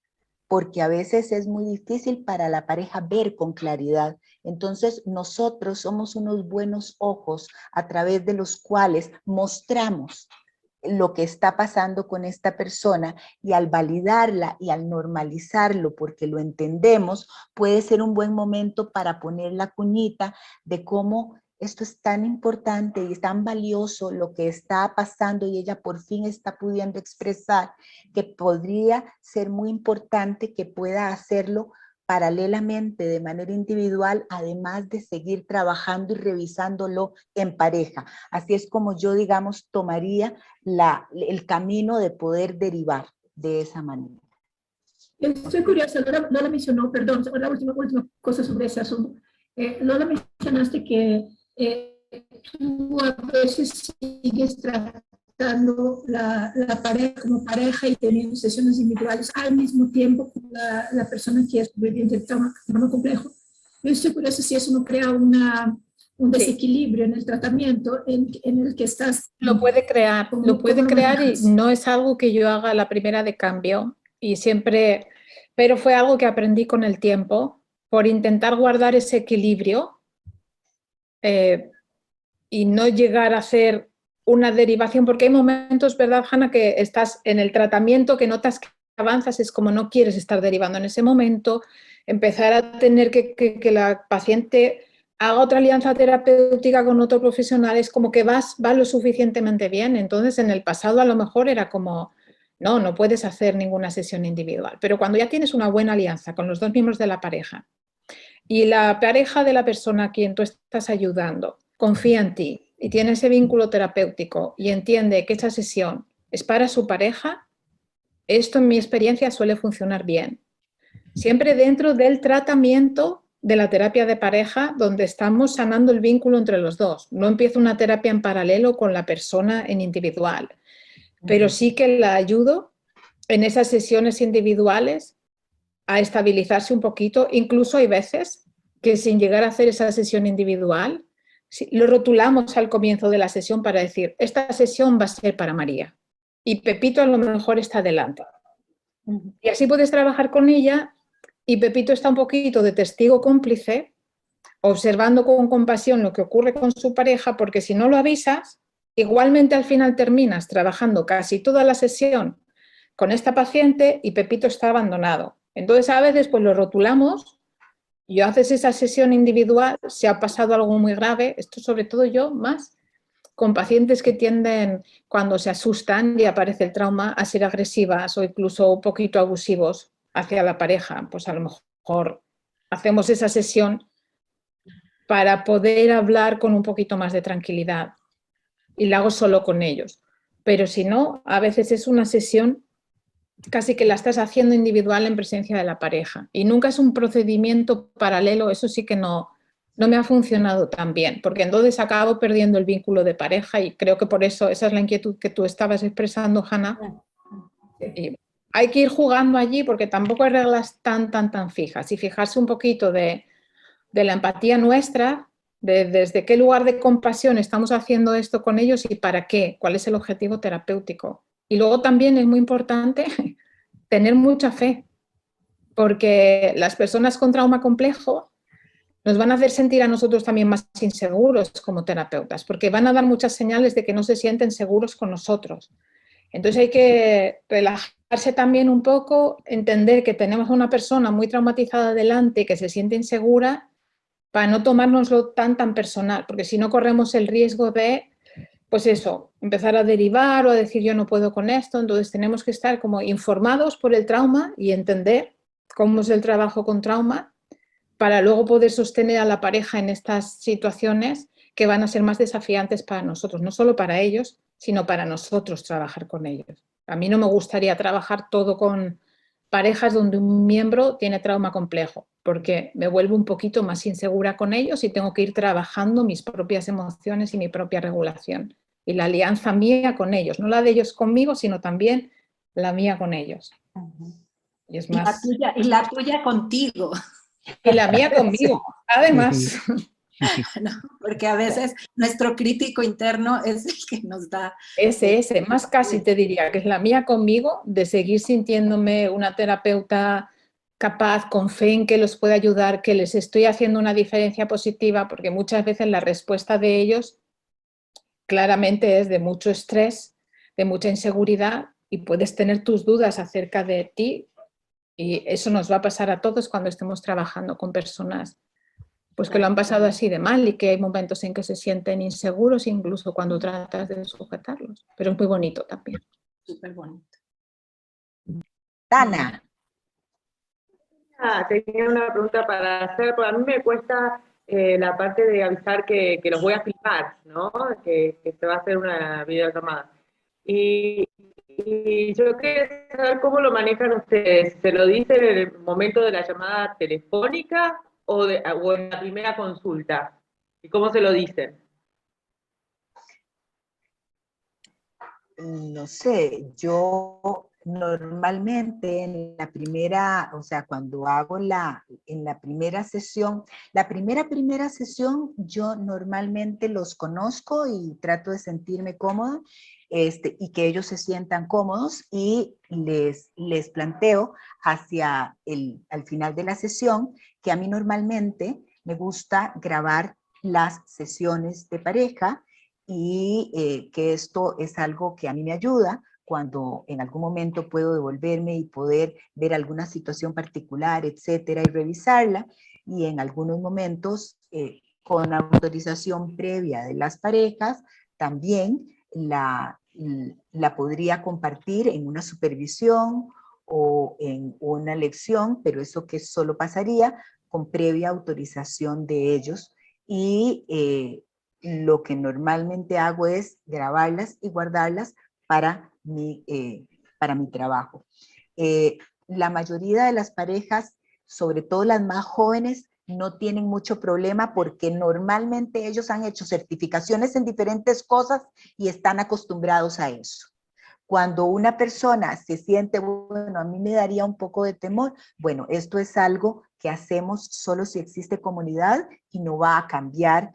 S1: porque a veces es muy difícil para la pareja ver con claridad. Entonces nosotros somos unos buenos ojos a través de los cuales mostramos lo que está pasando con esta persona, y al validarla y al normalizarlo porque lo entendemos, puede ser un buen momento para poner la cuñita de cómo esto es tan importante y es tan valioso lo que está pasando y ella por fin está pudiendo expresar, que podría ser muy importante que pueda hacerlo paralelamente de manera individual, además de seguir trabajando y revisándolo en pareja. Así es como yo, digamos, tomaría el camino de poder derivar de esa manera.
S7: Estoy curiosa, Lola mencionó, perdón, la última cosa sobre ese asunto. Lola, mencionaste que tú a veces sigues tratando la pareja como pareja y teniendo sesiones individuales al mismo tiempo con la persona que es sobreviviente del trauma complejo. Yo estoy curiosa si eso no crea un desequilibrio en el tratamiento en el que estás.
S2: Lo puede crear y no es algo que yo haga la primera de cambio y siempre, pero fue algo que aprendí con el tiempo por intentar guardar ese equilibrio y no llegar a hacer una derivación, porque hay momentos, ¿verdad, Hanna?, que estás en el tratamiento, que notas que avanzas, es como no quieres estar derivando en ese momento, empezar a tener que la paciente haga otra alianza terapéutica con otro profesional, es como que va lo suficientemente bien. Entonces, en el pasado a lo mejor era como, no puedes hacer ninguna sesión individual. Pero cuando ya tienes una buena alianza con los dos miembros de la pareja y la pareja de la persona a quien tú estás ayudando confía en ti y tiene ese vínculo terapéutico y entiende que esa sesión es para su pareja, esto en mi experiencia suele funcionar bien. Siempre dentro del tratamiento de la terapia de pareja, donde estamos sanando el vínculo entre los dos. No empiezo una terapia en paralelo con la persona en individual, pero sí que la ayudo en esas sesiones individuales a estabilizarse un poquito. Incluso hay veces que sin llegar a hacer esa sesión individual, lo rotulamos al comienzo de la sesión para decir, esta sesión va a ser para María y Pepito a lo mejor está delante. Y así puedes trabajar con ella y Pepito está un poquito de testigo cómplice, observando con compasión lo que ocurre con su pareja, porque si no lo avisas, igualmente al final terminas trabajando casi toda la sesión con esta paciente y Pepito está abandonado. Entonces a veces pues lo rotulamos y haces esa sesión individual, si ha pasado algo muy grave, esto sobre todo yo más, con pacientes que tienden, cuando se asustan y aparece el trauma, a ser agresivas o incluso un poquito abusivos hacia la pareja. Pues a lo mejor hacemos esa sesión para poder hablar con un poquito más de tranquilidad y la hago solo con ellos. Pero si no, a veces es una sesión casi que la estás haciendo individual en presencia de la pareja y nunca es un procedimiento paralelo, eso sí que no me ha funcionado tan bien, porque entonces acabo perdiendo el vínculo de pareja y creo que por eso esa es la inquietud que tú estabas expresando, Hanna. Y hay que ir jugando allí porque tampoco hay reglas tan fijas y fijarse un poquito de la empatía nuestra, desde qué lugar de compasión estamos haciendo esto con ellos y para qué, cuál es el objetivo terapéutico. Y luego también es muy importante tener mucha fe, porque las personas con trauma complejo nos van a hacer sentir a nosotros también más inseguros como terapeutas, porque van a dar muchas señales de que no se sienten seguros con nosotros. Entonces hay que relajarse también un poco, entender que tenemos a una persona muy traumatizada delante que se siente insegura para no tomárnoslo tan personal, porque si no corremos el riesgo de, pues eso, empezar a derivar o a decir yo no puedo con esto. Entonces tenemos que estar como informados por el trauma y entender cómo es el trabajo con trauma para luego poder sostener a la pareja en estas situaciones que van a ser más desafiantes para nosotros, no solo para ellos, sino para nosotros trabajar con ellos. A mí no me gustaría trabajar todo con parejas donde un miembro tiene trauma complejo, porque me vuelvo un poquito más insegura con ellos y tengo que ir trabajando mis propias emociones y mi propia regulación. Y la alianza mía con ellos, no la de ellos conmigo, sino también la mía con ellos. Y es más...
S3: Y la tuya contigo.
S2: Y la mía conmigo, además.
S3: No, porque a veces nuestro crítico interno es el que nos da...
S2: Ese, más casi te diría que es la mía conmigo, de seguir sintiéndome una terapeuta capaz, con fe en que los puede ayudar, que les estoy haciendo una diferencia positiva, porque muchas veces la respuesta de ellos claramente es de mucho estrés, de mucha inseguridad, y puedes tener tus dudas acerca de ti, y eso nos va a pasar a todos cuando estemos trabajando con personas pues que lo han pasado así de mal y que hay momentos en que se sienten inseguros incluso cuando tratas de sujetarlos. Pero es muy bonito también.
S3: Súper bonito.
S1: Tana.
S8: Tenía una pregunta para hacer, porque a mí me cuesta la parte de avisar que los voy a filmar, ¿no? Que se va a hacer una videollamada. Y yo quería saber cómo lo manejan ustedes. ¿Se lo dicen en el momento de la llamada telefónica o en la primera consulta? ¿Y cómo se lo dicen?
S1: No sé, yo normalmente en la primera, o sea, cuando hago en la primera sesión, la primera sesión, yo normalmente los conozco y trato de sentirme cómoda, y que ellos se sientan cómodos y les planteo al final de la sesión que a mí normalmente me gusta grabar las sesiones de pareja y que esto es algo que a mí me ayuda cuando en algún momento puedo devolverme y poder ver alguna situación particular, etcétera, y revisarla, y en algunos momentos con autorización previa de las parejas, también la podría compartir en una supervisión o en una lección, pero eso que solo pasaría con previa autorización de ellos, y lo que normalmente hago es grabarlas y guardarlas para mi trabajo. La mayoría de las parejas, sobre todo las más jóvenes, no tienen mucho problema porque normalmente ellos han hecho certificaciones en diferentes cosas y están acostumbrados a eso. Cuando una persona se siente, bueno, a mí me daría un poco de temor, bueno, esto es algo que hacemos solo si existe comunidad y no va a cambiar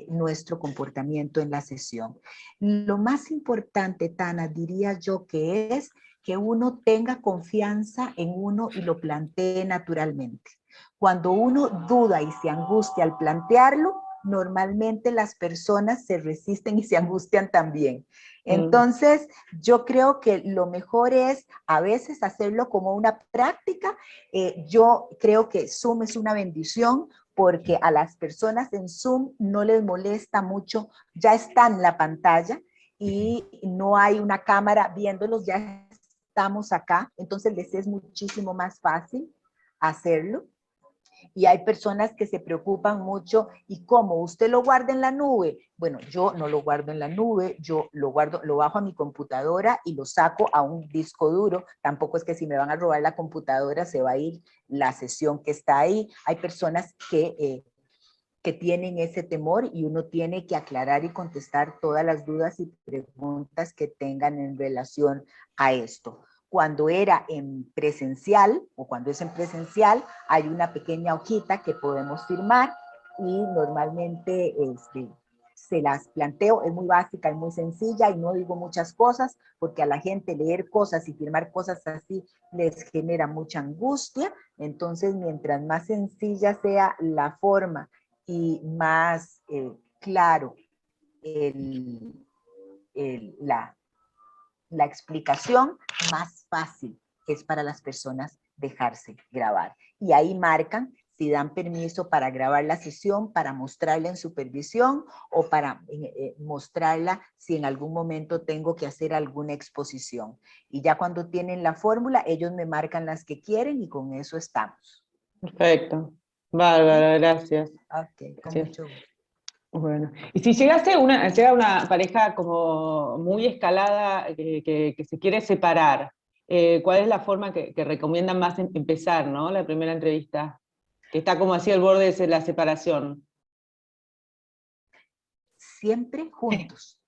S1: nuestro comportamiento en la sesión. Lo más importante, Tana, diría yo que es que uno tenga confianza en uno y lo plantee naturalmente. Cuando uno duda y se angustia al plantearlo, normalmente las personas se resisten y se angustian también. Entonces, yo creo que lo mejor es a veces hacerlo como una práctica. Yo creo que Zoom es una bendición porque a las personas en Zoom no les molesta mucho, ya está en la pantalla y no hay una cámara viéndolos, ya estamos acá, entonces les es muchísimo más fácil hacerlo. Y hay personas que se preocupan mucho, ¿y cómo? ¿Usted lo guarda en la nube? Bueno, yo no lo guardo en la nube, yo lo guardo, lo bajo a mi computadora y lo saco a un disco duro. Tampoco es que si me van a robar la computadora se va a ir la sesión que está ahí. Hay personas que tienen ese temor y uno tiene que aclarar y contestar todas las dudas y preguntas que tengan en relación a esto. Cuando era en presencial o cuando es en presencial, hay una pequeña hojita que podemos firmar y normalmente se las planteo, es muy básica, es muy sencilla y no digo muchas cosas porque a la gente leer cosas y firmar cosas así les genera mucha angustia. Entonces, mientras más sencilla sea la forma y más claro la explicación, más fácil es para las personas dejarse grabar. Y ahí marcan si dan permiso para grabar la sesión, para mostrarla en supervisión o para mostrarla si en algún momento tengo que hacer alguna exposición. Y ya cuando tienen la fórmula, ellos me marcan las que quieren y con eso estamos.
S8: Perfecto. Bárbara, gracias.
S1: Ok, con mucho gusto.
S8: Bueno, y si llega una pareja como muy escalada que se quiere separar, ¿cuál es la forma que recomiendan más empezar, ¿no? La primera entrevista, que está como así al borde de la separación.
S1: Siempre juntos.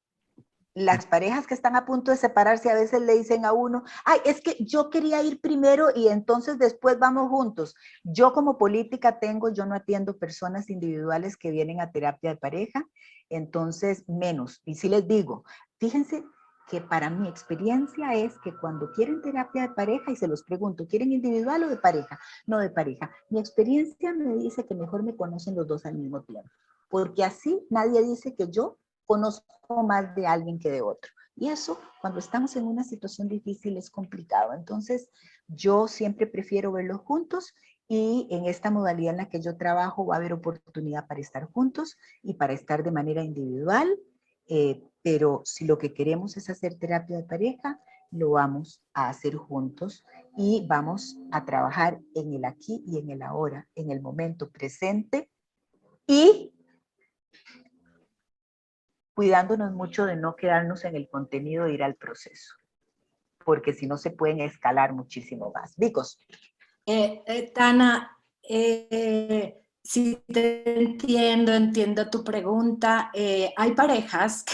S1: Las parejas que están a punto de separarse a veces le dicen a uno, ay, es que yo quería ir primero y entonces después vamos juntos. Yo como política yo no atiendo personas individuales que vienen a terapia de pareja, entonces menos. Y sí les digo, fíjense que para mi experiencia es que cuando quieren terapia de pareja, y se los pregunto, ¿quieren individual o de pareja? No, de pareja. Mi experiencia me dice que mejor me conocen los dos al mismo tiempo, porque así nadie dice que yo conozco más de alguien que de otro. Y eso, cuando estamos en una situación difícil, es complicado. Entonces, yo siempre prefiero verlos juntos y en esta modalidad en la que yo trabajo va a haber oportunidad para estar juntos y para estar de manera individual. Pero si lo que queremos es hacer terapia de pareja, lo vamos a hacer juntos y vamos a trabajar en el aquí y en el ahora, en el momento presente y cuidándonos mucho de no quedarnos en el contenido e ir al proceso, porque si no se pueden escalar muchísimo más. Vicos.
S3: Tana, si te entiendo tu pregunta. Hay parejas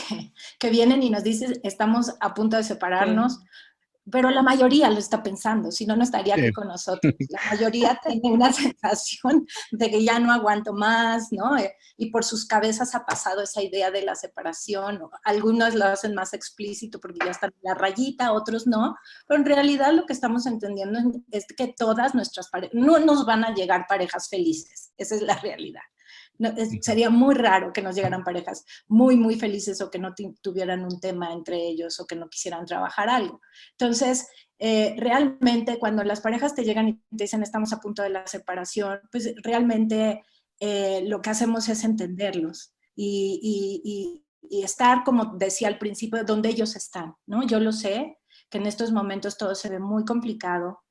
S3: que vienen y nos dicen, estamos a punto de separarnos, sí, pero la mayoría lo está pensando, si no, no estaría aquí con nosotros. La mayoría tiene una sensación de que ya no aguanto más, ¿no? Y por sus cabezas ha pasado esa idea de la separación. Algunos lo hacen más explícito porque ya están en la rayita, otros no. Pero en realidad lo que estamos entendiendo es que todas nuestras parejas, no nos van a llegar parejas felices. Esa es la realidad. No, sería muy raro que nos llegaran parejas muy, muy felices o que no tuvieran un tema entre ellos o que no quisieran trabajar algo. Entonces, realmente cuando las parejas te llegan y te dicen estamos a punto de la separación, pues realmente lo que hacemos es entenderlos y estar, como decía al principio, donde ellos están, ¿no? Yo lo sé, que en estos momentos todo se ve muy complicado,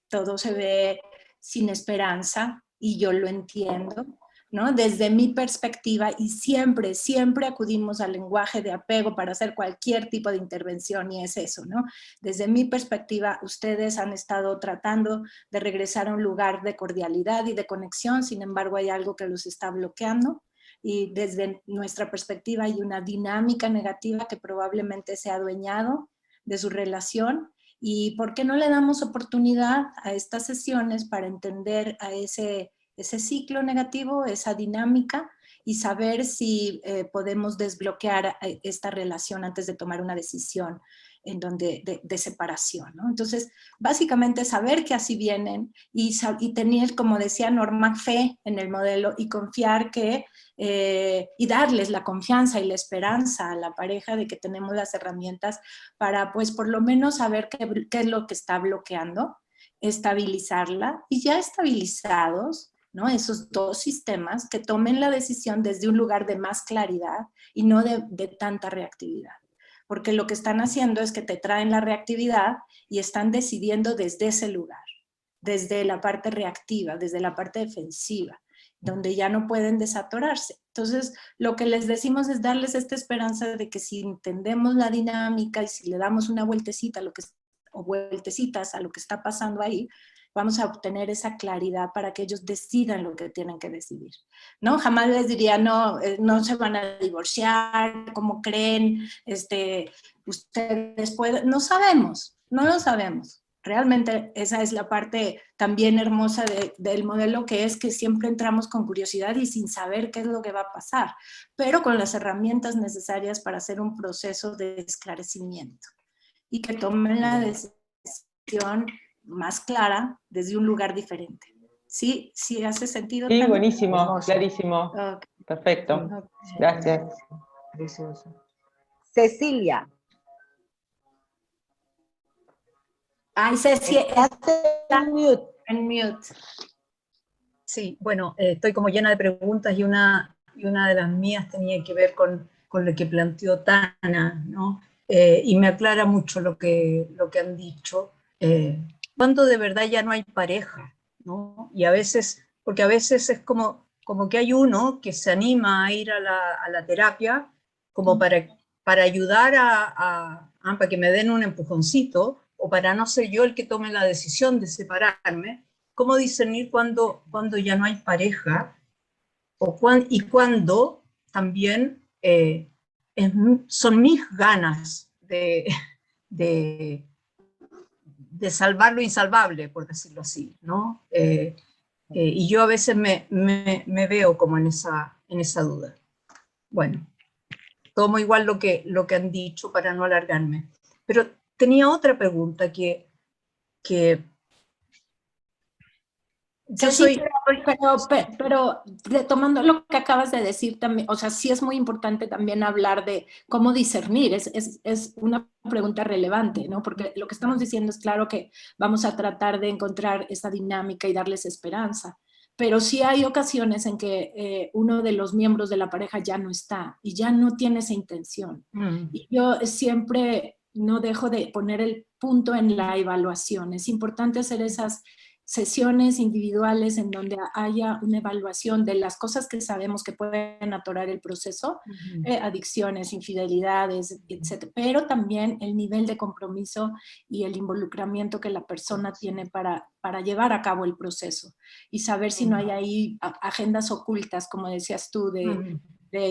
S3: todo se ve sin esperanza y yo lo entiendo, ¿no? Desde mi perspectiva, y siempre, siempre acudimos al lenguaje de apego para hacer cualquier tipo de intervención, y es eso, ¿no? Desde mi perspectiva, ustedes han estado tratando de regresar a un lugar de cordialidad y de conexión, sin embargo hay algo que los está bloqueando, y desde nuestra perspectiva hay una dinámica negativa que probablemente se ha adueñado de su relación. ¿Y por qué no le damos oportunidad a estas sesiones para entender a ese ciclo negativo, esa dinámica, y saber si podemos desbloquear esta relación antes de tomar una decisión de separación, ¿no? Entonces, básicamente saber que así vienen y tener, como decía Norma, fe en el modelo y confiar y darles la confianza y la esperanza a la pareja de que tenemos las herramientas para, pues, por lo menos saber qué es lo que está bloqueando, estabilizarla, y ya estabilizados, ¿no? Esos dos sistemas que tomen la decisión desde un lugar de más claridad y no de tanta reactividad. Porque lo que están haciendo es que te traen la reactividad y están decidiendo desde ese lugar, desde la parte reactiva, desde la parte defensiva, donde ya no pueden desatorarse. Entonces, lo que les decimos es darles esta esperanza de que si entendemos la dinámica y si le damos una vueltecita o vueltecitas a lo que está pasando ahí, vamos a obtener esa claridad para que ellos decidan lo que tienen que decidir, ¿no? Jamás les diría, no, no se van a divorciar, ¿cómo creen? Ustedes pueden, no sabemos, no lo sabemos. Realmente esa es la parte también hermosa del modelo, que es que siempre entramos con curiosidad y sin saber qué es lo que va a pasar, pero con las herramientas necesarias para hacer un proceso de esclarecimiento y que tomen la decisión más clara desde un lugar diferente. ¿Sí? ¿Sí hace sentido?
S8: Sí,
S3: también?
S8: buenísimo,
S1: Hermoso.
S8: clarísimo.
S3: Ok.
S8: Perfecto. Gracias.
S1: Precioso. Cecilia.
S3: Ay, Ceci,
S1: En mute.
S3: en mute.
S9: Sí, bueno, estoy como llena de preguntas y una de las mías tenía que ver con lo que planteó Tana, ¿no? Y me aclara mucho lo que han dicho. Cuando de verdad ya no hay pareja, ¿no? Y a veces, porque a veces es como que hay uno que se anima a ir a la terapia como para ayudar para que me den un empujoncito, o para no ser yo el que tome la decisión de separarme. ¿Cómo discernir cuando ya no hay pareja y cuando también son mis ganas de salvar lo insalvable, por decirlo así, ¿no? Y yo a veces me veo como en esa duda. Bueno, tomo igual lo que han dicho para no alargarme. Pero tenía otra pregunta que yo
S3: Sí,
S9: soy...
S3: pero retomando lo que acabas de decir también, o sea, sí es muy importante también hablar de cómo discernir, es una pregunta relevante, ¿no? Porque lo que estamos diciendo es claro que vamos a tratar de encontrar esa dinámica y darles esperanza, pero sí hay ocasiones en que uno de los miembros de la pareja ya no está y ya no tiene esa intención. Y yo siempre no dejo de poner el punto en la evaluación, es importante hacer esas sesiones individuales en donde haya una evaluación de las cosas que sabemos que pueden atorar el proceso, adicciones, infidelidades, etc. Pero también el nivel de compromiso y el involucramiento que la persona tiene para llevar a cabo el proceso y saber si no hay ahí agendas ocultas, como decías tú,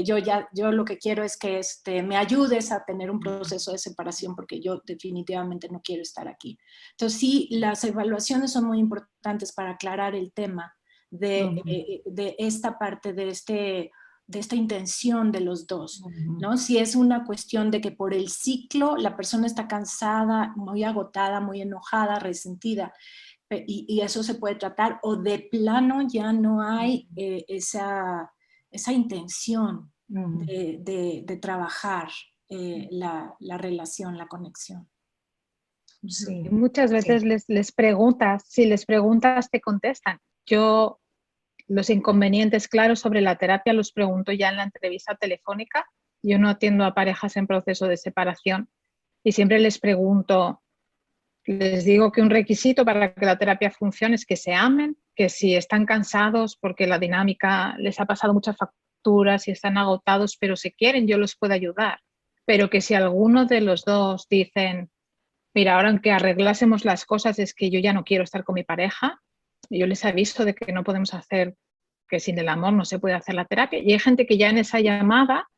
S3: yo lo que quiero es que me ayudes a tener un proceso de separación porque yo definitivamente no quiero estar aquí. Entonces sí, las evaluaciones son muy importantes para aclarar el tema de esta parte, de esta intención de los dos, ¿no? Si es una cuestión de que por el ciclo la persona está cansada, muy agotada, muy enojada, resentida, y eso se puede tratar, o de plano ya no hay esa intención de trabajar la relación, la conexión.
S2: Sí. Muchas veces les preguntas, si les preguntas te contestan. Yo los inconvenientes claros sobre la terapia los pregunto ya en la entrevista telefónica. Yo no atiendo a parejas en proceso de separación y siempre les pregunto, les digo que un requisito para que la terapia funcione es que se amen, que si están cansados porque la dinámica les ha pasado muchas facturas y están agotados, pero se quieren, yo los puedo ayudar. Pero que si alguno de los dos dicen, mira, ahora aunque arreglásemos las cosas es que yo ya no quiero estar con mi pareja, yo les aviso de que no podemos hacer, que sin el amor no se puede hacer la terapia. Y hay gente que ya en esa llamada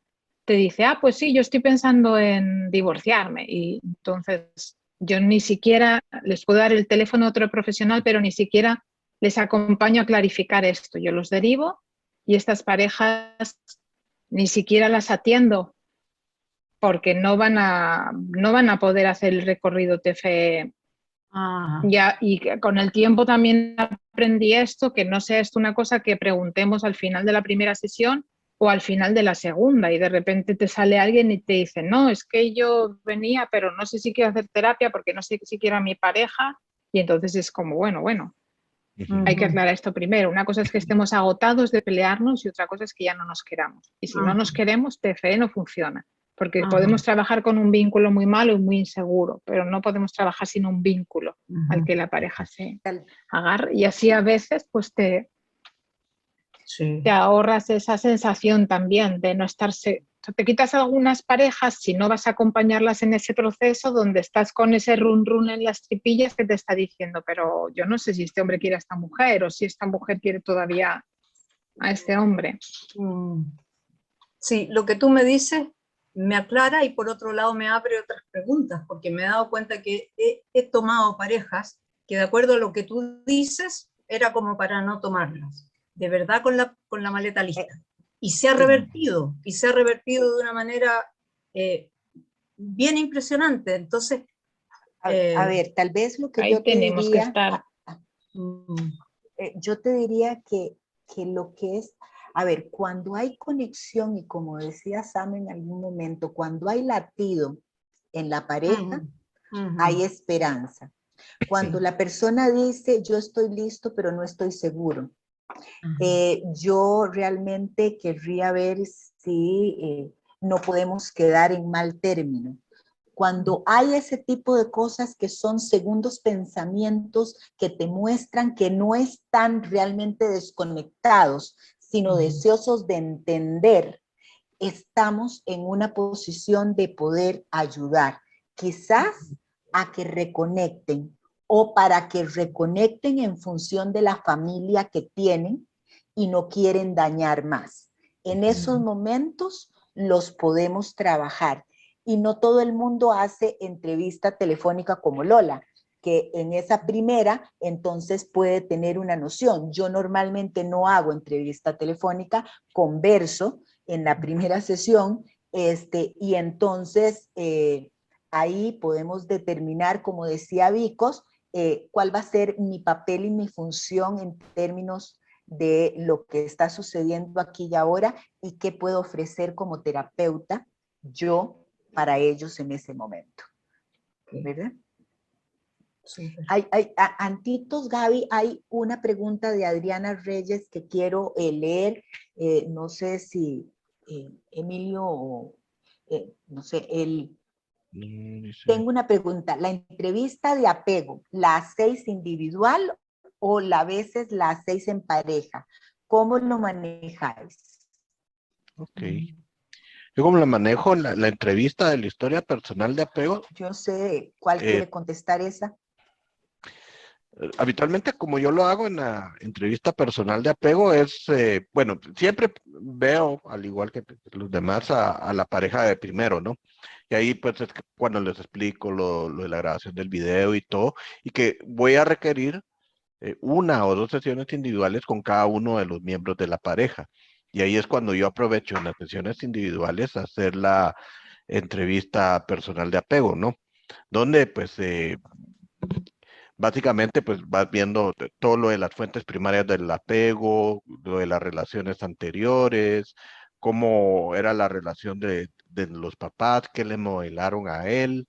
S2: te dice, pues sí, yo estoy pensando en divorciarme. Y entonces yo ni siquiera les puedo dar el teléfono a otro profesional, pero ni siquiera les acompaño a clarificar esto. Yo los derivo y estas parejas ni siquiera las atiendo porque no van a poder hacer el recorrido TFE. Ya, y con el tiempo también aprendí esto, que no sea esto una cosa que preguntemos al final de la primera sesión o al final de la segunda, y de repente te sale alguien y te dice, no, es que yo venía, pero no sé si quiero hacer terapia porque no sé si quiero a mi pareja, y entonces es como, bueno, Hay que aclarar esto primero. Una cosa es que estemos agotados de pelearnos y otra cosa es que ya no nos queramos. Y si no nos queremos, TFE no funciona. Porque podemos trabajar con un vínculo muy malo y muy inseguro, pero no podemos trabajar sin un vínculo al que la pareja se agarre. Y así a veces pues te ahorras esa sensación también de no estarse. Te quitas algunas parejas si no vas a acompañarlas en ese proceso donde estás con ese run run en las tripillas que te está diciendo, pero yo no sé si este hombre quiere a esta mujer o si esta mujer quiere todavía a este hombre.
S9: Sí, lo que tú me dices me aclara y por otro lado me abre otras preguntas, porque me he dado cuenta que he tomado parejas que de acuerdo a lo que tú dices era como para no tomarlas, de verdad con la maleta lista. Y se ha revertido, de una manera bien impresionante. Entonces,
S1: a ver, tal vez lo que
S2: ahí
S1: yo te
S2: tenemos
S1: diría,
S2: que estar.
S1: Yo te diría que lo que es, a ver, cuando hay conexión y como decía Sam en algún momento, cuando hay latido en la pareja, hay esperanza. Cuando la persona dice, yo estoy listo, pero no estoy seguro. Yo realmente querría ver si no podemos quedar en mal término. Cuando hay ese tipo de cosas que son segundos pensamientos que te muestran que no están realmente desconectados, sino deseosos de entender, estamos en una posición de poder ayudar, quizás a que reconecten o para que reconecten en función de la familia que tienen y no quieren dañar más. En esos momentos los podemos trabajar y no todo el mundo hace entrevista telefónica como Lola, que en esa primera entonces puede tener una noción. Yo normalmente no hago entrevista telefónica, converso en la primera sesión y entonces ahí podemos determinar, como decía Vicos, cuál va a ser mi papel y mi función en términos de lo que está sucediendo aquí y ahora y qué puedo ofrecer como terapeuta yo para ellos en ese momento. ¿Verdad? Antitos, Gaby, hay una pregunta de Adriana Reyes que quiero leer. No sé si Emilio, no sé, tengo una pregunta. ¿La entrevista de apego, la hacéis individual o a veces la hacéis en pareja? ¿Cómo lo manejáis?
S4: Ok. Yo como la manejo, la entrevista de la historia personal de apego.
S1: Yo sé cuál quiere contestar esa.
S4: Habitualmente, como yo lo hago en la entrevista personal de apego, es, bueno, siempre veo, al igual que los demás, a la pareja de primero, ¿no? Y ahí, pues, es cuando les explico lo de la grabación del video y todo, y que voy a requerir una o dos sesiones individuales con cada uno de los miembros de la pareja. Y ahí es cuando yo aprovecho en las sesiones individuales a hacer la entrevista personal de apego, ¿no? Donde, pues, básicamente, pues vas viendo todo lo de las fuentes primarias del apego, lo de las relaciones anteriores, cómo era la relación de los papás, qué le modelaron a él.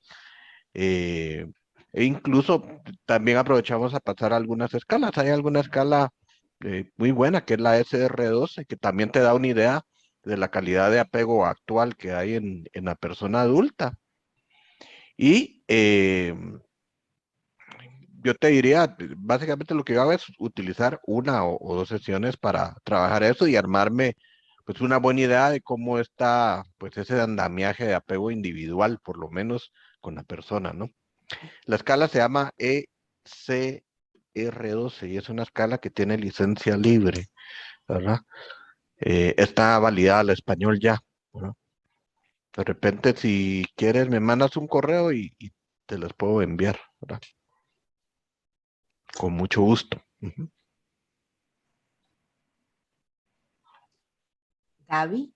S4: E incluso también aprovechamos a pasar algunas escalas. Hay alguna escala muy buena que es la SR12, que también te da una idea de la calidad de apego actual que hay en la persona adulta. Y yo te diría, básicamente lo que yo hago es utilizar una o dos sesiones para trabajar eso y armarme pues una buena idea de cómo está pues ese andamiaje de apego individual, por lo menos con la persona, ¿no? La escala se llama ECR12 y es una escala que tiene licencia libre, ¿verdad? Está validada al español ya, ¿verdad? De repente, si quieres, me mandas un correo y te las puedo enviar, ¿verdad? Con mucho gusto.
S1: Gaby.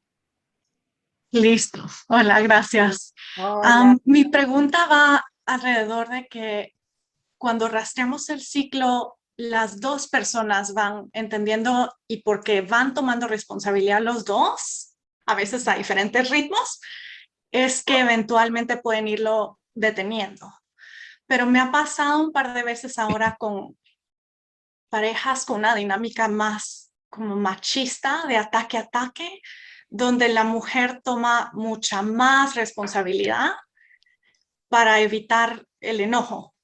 S10: Listo. Hola, gracias.
S1: Hola.
S10: Mi pregunta va alrededor de que cuando rastreamos el ciclo, las dos personas van entendiendo y porque van tomando responsabilidad los dos, a veces a diferentes ritmos, es que eventualmente pueden irlo deteniendo. Pero me ha pasado un par de veces ahora con parejas con una dinámica más como machista, de ataque a ataque, donde la mujer toma mucha más responsabilidad para evitar el enojo,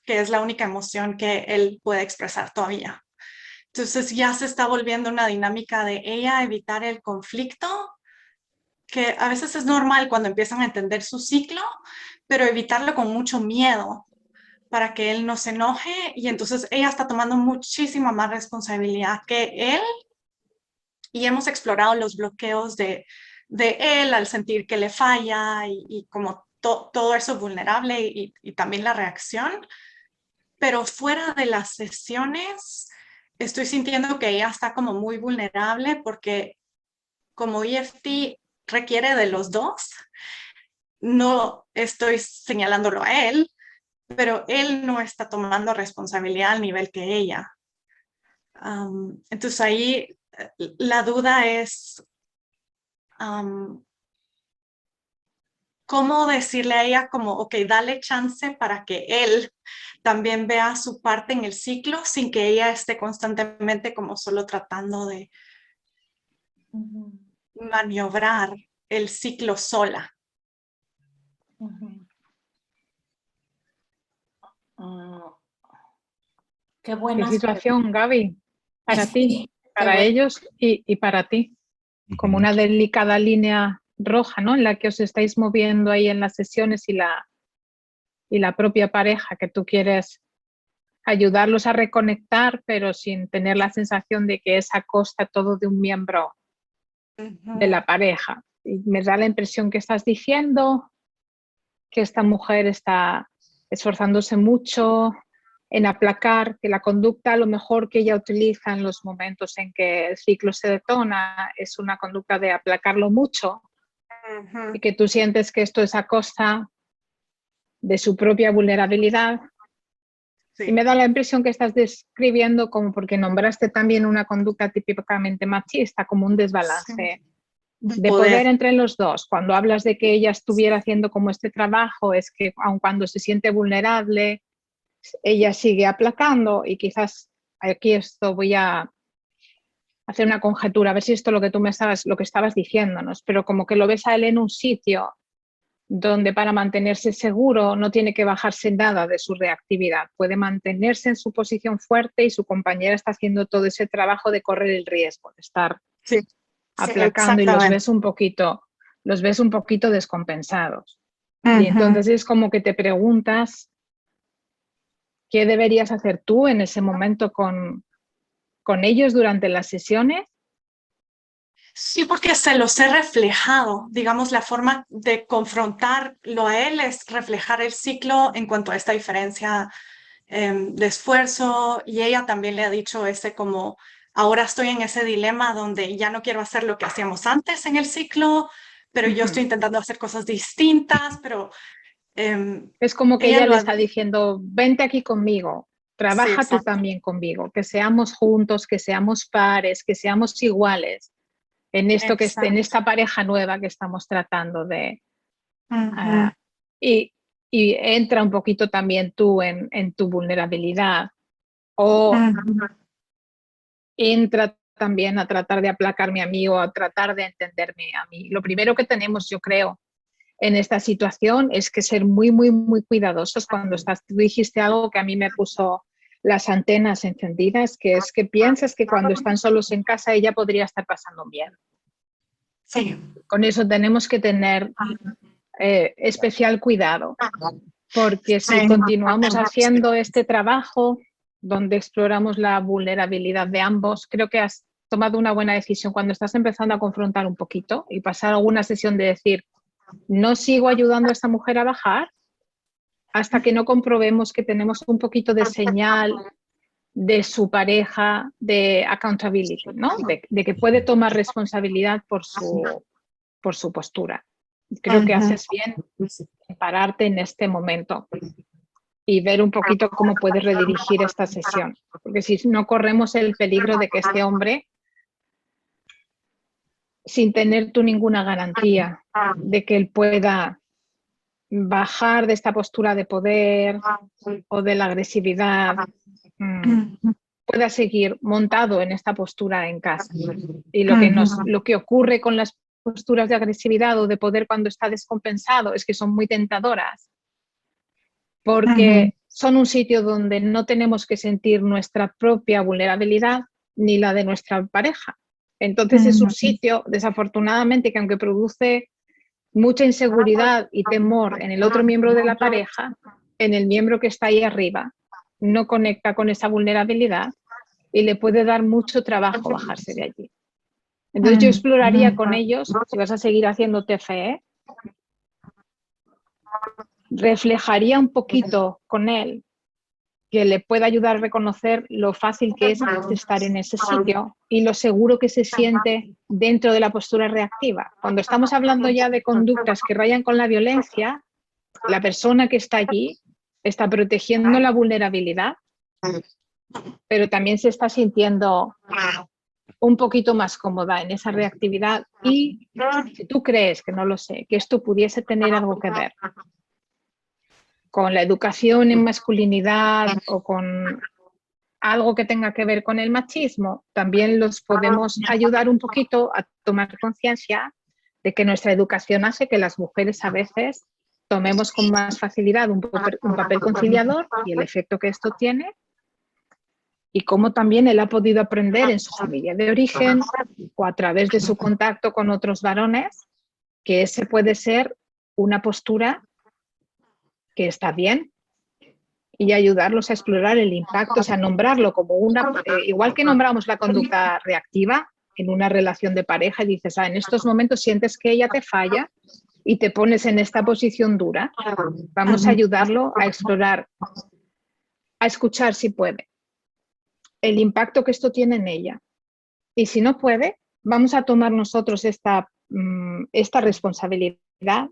S10: que es la única emoción que él puede expresar todavía. Entonces ya se está volviendo una dinámica de ella evitar el conflicto, que a veces es normal cuando empiezan a entender su ciclo, pero evitarlo con mucho miedo para que él no se enoje, y entonces ella está tomando muchísima más responsabilidad que él, y hemos explorado los bloqueos de él al sentir que le falla y como todo eso vulnerable y también la reacción. Pero fuera de las sesiones estoy sintiendo que ella está como muy vulnerable porque como EFT requiere de los dos, no estoy señalándolo a él, pero él no está tomando responsabilidad al nivel que ella. Entonces ahí la duda es cómo decirle a ella como, ok, dale chance para que él también vea su parte en el ciclo sin que ella esté constantemente como solo tratando de maniobrar el ciclo sola.
S3: Qué buena
S2: situación, Gaby, para
S3: Sí,
S2: ti, para
S3: bueno.
S2: ellos y para ti. Como una delicada línea roja, ¿no? En la que os estáis moviendo ahí en las sesiones y la propia pareja, que tú quieres ayudarlos a reconectar, pero sin tener la sensación de que es a costa todo de un miembro de la pareja. Y me da la impresión que estás diciendo que esta mujer está esforzándose mucho en aplacar, que la conducta a lo mejor que ella utiliza en los momentos en que el ciclo se detona es una conducta de aplacarlo mucho, y que tú sientes que esto es a costa de su propia vulnerabilidad. Sí. Y me da la impresión que estás describiendo como, porque nombraste también una conducta típicamente machista, como un desbalance de poder entre los dos. Cuando hablas de que ella estuviera haciendo como este trabajo, es que aun cuando se siente vulnerable, ella sigue aplacando, y quizás aquí esto voy a hacer una conjetura, a ver si esto es lo que tú lo que estabas diciéndonos, pero como que lo ves a él en un sitio donde para mantenerse seguro no tiene que bajarse nada de su reactividad, puede mantenerse en su posición fuerte y su compañera está haciendo todo ese trabajo de correr el riesgo, de estar aplacando, y los ves un poquito descompensados. Y entonces es como que te preguntas qué deberías hacer tú en ese momento con ellos durante las sesiones.
S10: Sí, porque se los he reflejado. Digamos, la forma de confrontarlo a él es reflejar el ciclo en cuanto a esta diferencia de esfuerzo, y ella también le ha dicho ese como, ahora estoy en ese dilema donde ya no quiero hacer lo que hacíamos antes en el ciclo, pero yo estoy intentando hacer cosas distintas, pero...
S2: es como que ella le está diciendo, vente aquí conmigo, trabaja tú también conmigo, que seamos juntos, que seamos pares, que seamos iguales en esto que en esta pareja nueva que estamos tratando de... y entra un poquito también tú en tu vulnerabilidad, o entra también a tratar de aplacarme a mí o a tratar de entenderme a mí. Lo primero que tenemos, yo creo, en esta situación es que ser muy, muy, muy cuidadosos cuando tú dijiste algo que a mí me puso las antenas encendidas, que es que piensas que cuando están solos en casa ella podría estar pasando miedo.
S10: Sí.
S2: Con eso tenemos que tener especial cuidado, porque si continuamos haciendo este trabajo donde exploramos la vulnerabilidad de ambos, creo que has tomado una buena decisión cuando estás empezando a confrontar un poquito y pasar alguna sesión de decir, no sigo ayudando a esta mujer a bajar hasta que no comprobemos que tenemos un poquito de señal de su pareja, de accountability, ¿no? De que puede tomar responsabilidad por su postura. Creo que haces bien en pararte en este momento y ver un poquito cómo puedes redirigir esta sesión. Porque si no, corremos el peligro de que este hombre, sin tener tú ninguna garantía de que él pueda bajar de esta postura de poder o de la agresividad, pueda seguir montado en esta postura en casa. Y lo que ocurre con las posturas de agresividad o de poder cuando está descompensado es que son muy tentadoras, porque son un sitio donde no tenemos que sentir nuestra propia vulnerabilidad ni la de nuestra pareja. Entonces es un sitio, desafortunadamente, que aunque produce mucha inseguridad y temor en el otro miembro de la pareja, en el miembro que está ahí arriba, no conecta con esa vulnerabilidad y le puede dar mucho trabajo bajarse de allí. Entonces yo exploraría con ellos, si vas a seguir haciendo TFE, reflejaría un poquito con él que le pueda ayudar a reconocer lo fácil que es estar en ese sitio y lo seguro que se siente dentro de la postura reactiva. Cuando estamos hablando ya de conductas que rayan con la violencia, la persona que está allí está protegiendo la vulnerabilidad, pero también se está sintiendo un poquito más cómoda en esa reactividad y si tú crees, que no lo sé, que esto pudiese tener algo que ver con la educación en masculinidad o con algo que tenga que ver con el machismo, también los podemos ayudar un poquito a tomar conciencia de que nuestra educación hace que las mujeres a veces tomemos con más facilidad un papel conciliador y el efecto que esto tiene, y cómo también él ha podido aprender en su familia de origen o a través de su contacto con otros varones que ese puede ser una postura que está bien y ayudarlos a explorar el impacto, o sea, nombrarlo como una, igual que nombramos la conducta reactiva en una relación de pareja y dices, en estos momentos sientes que ella te falla y te pones en esta posición dura, vamos a ayudarlo a explorar, a escuchar si puede, el impacto que esto tiene en ella. Y si no puede, vamos a tomar nosotros esta responsabilidad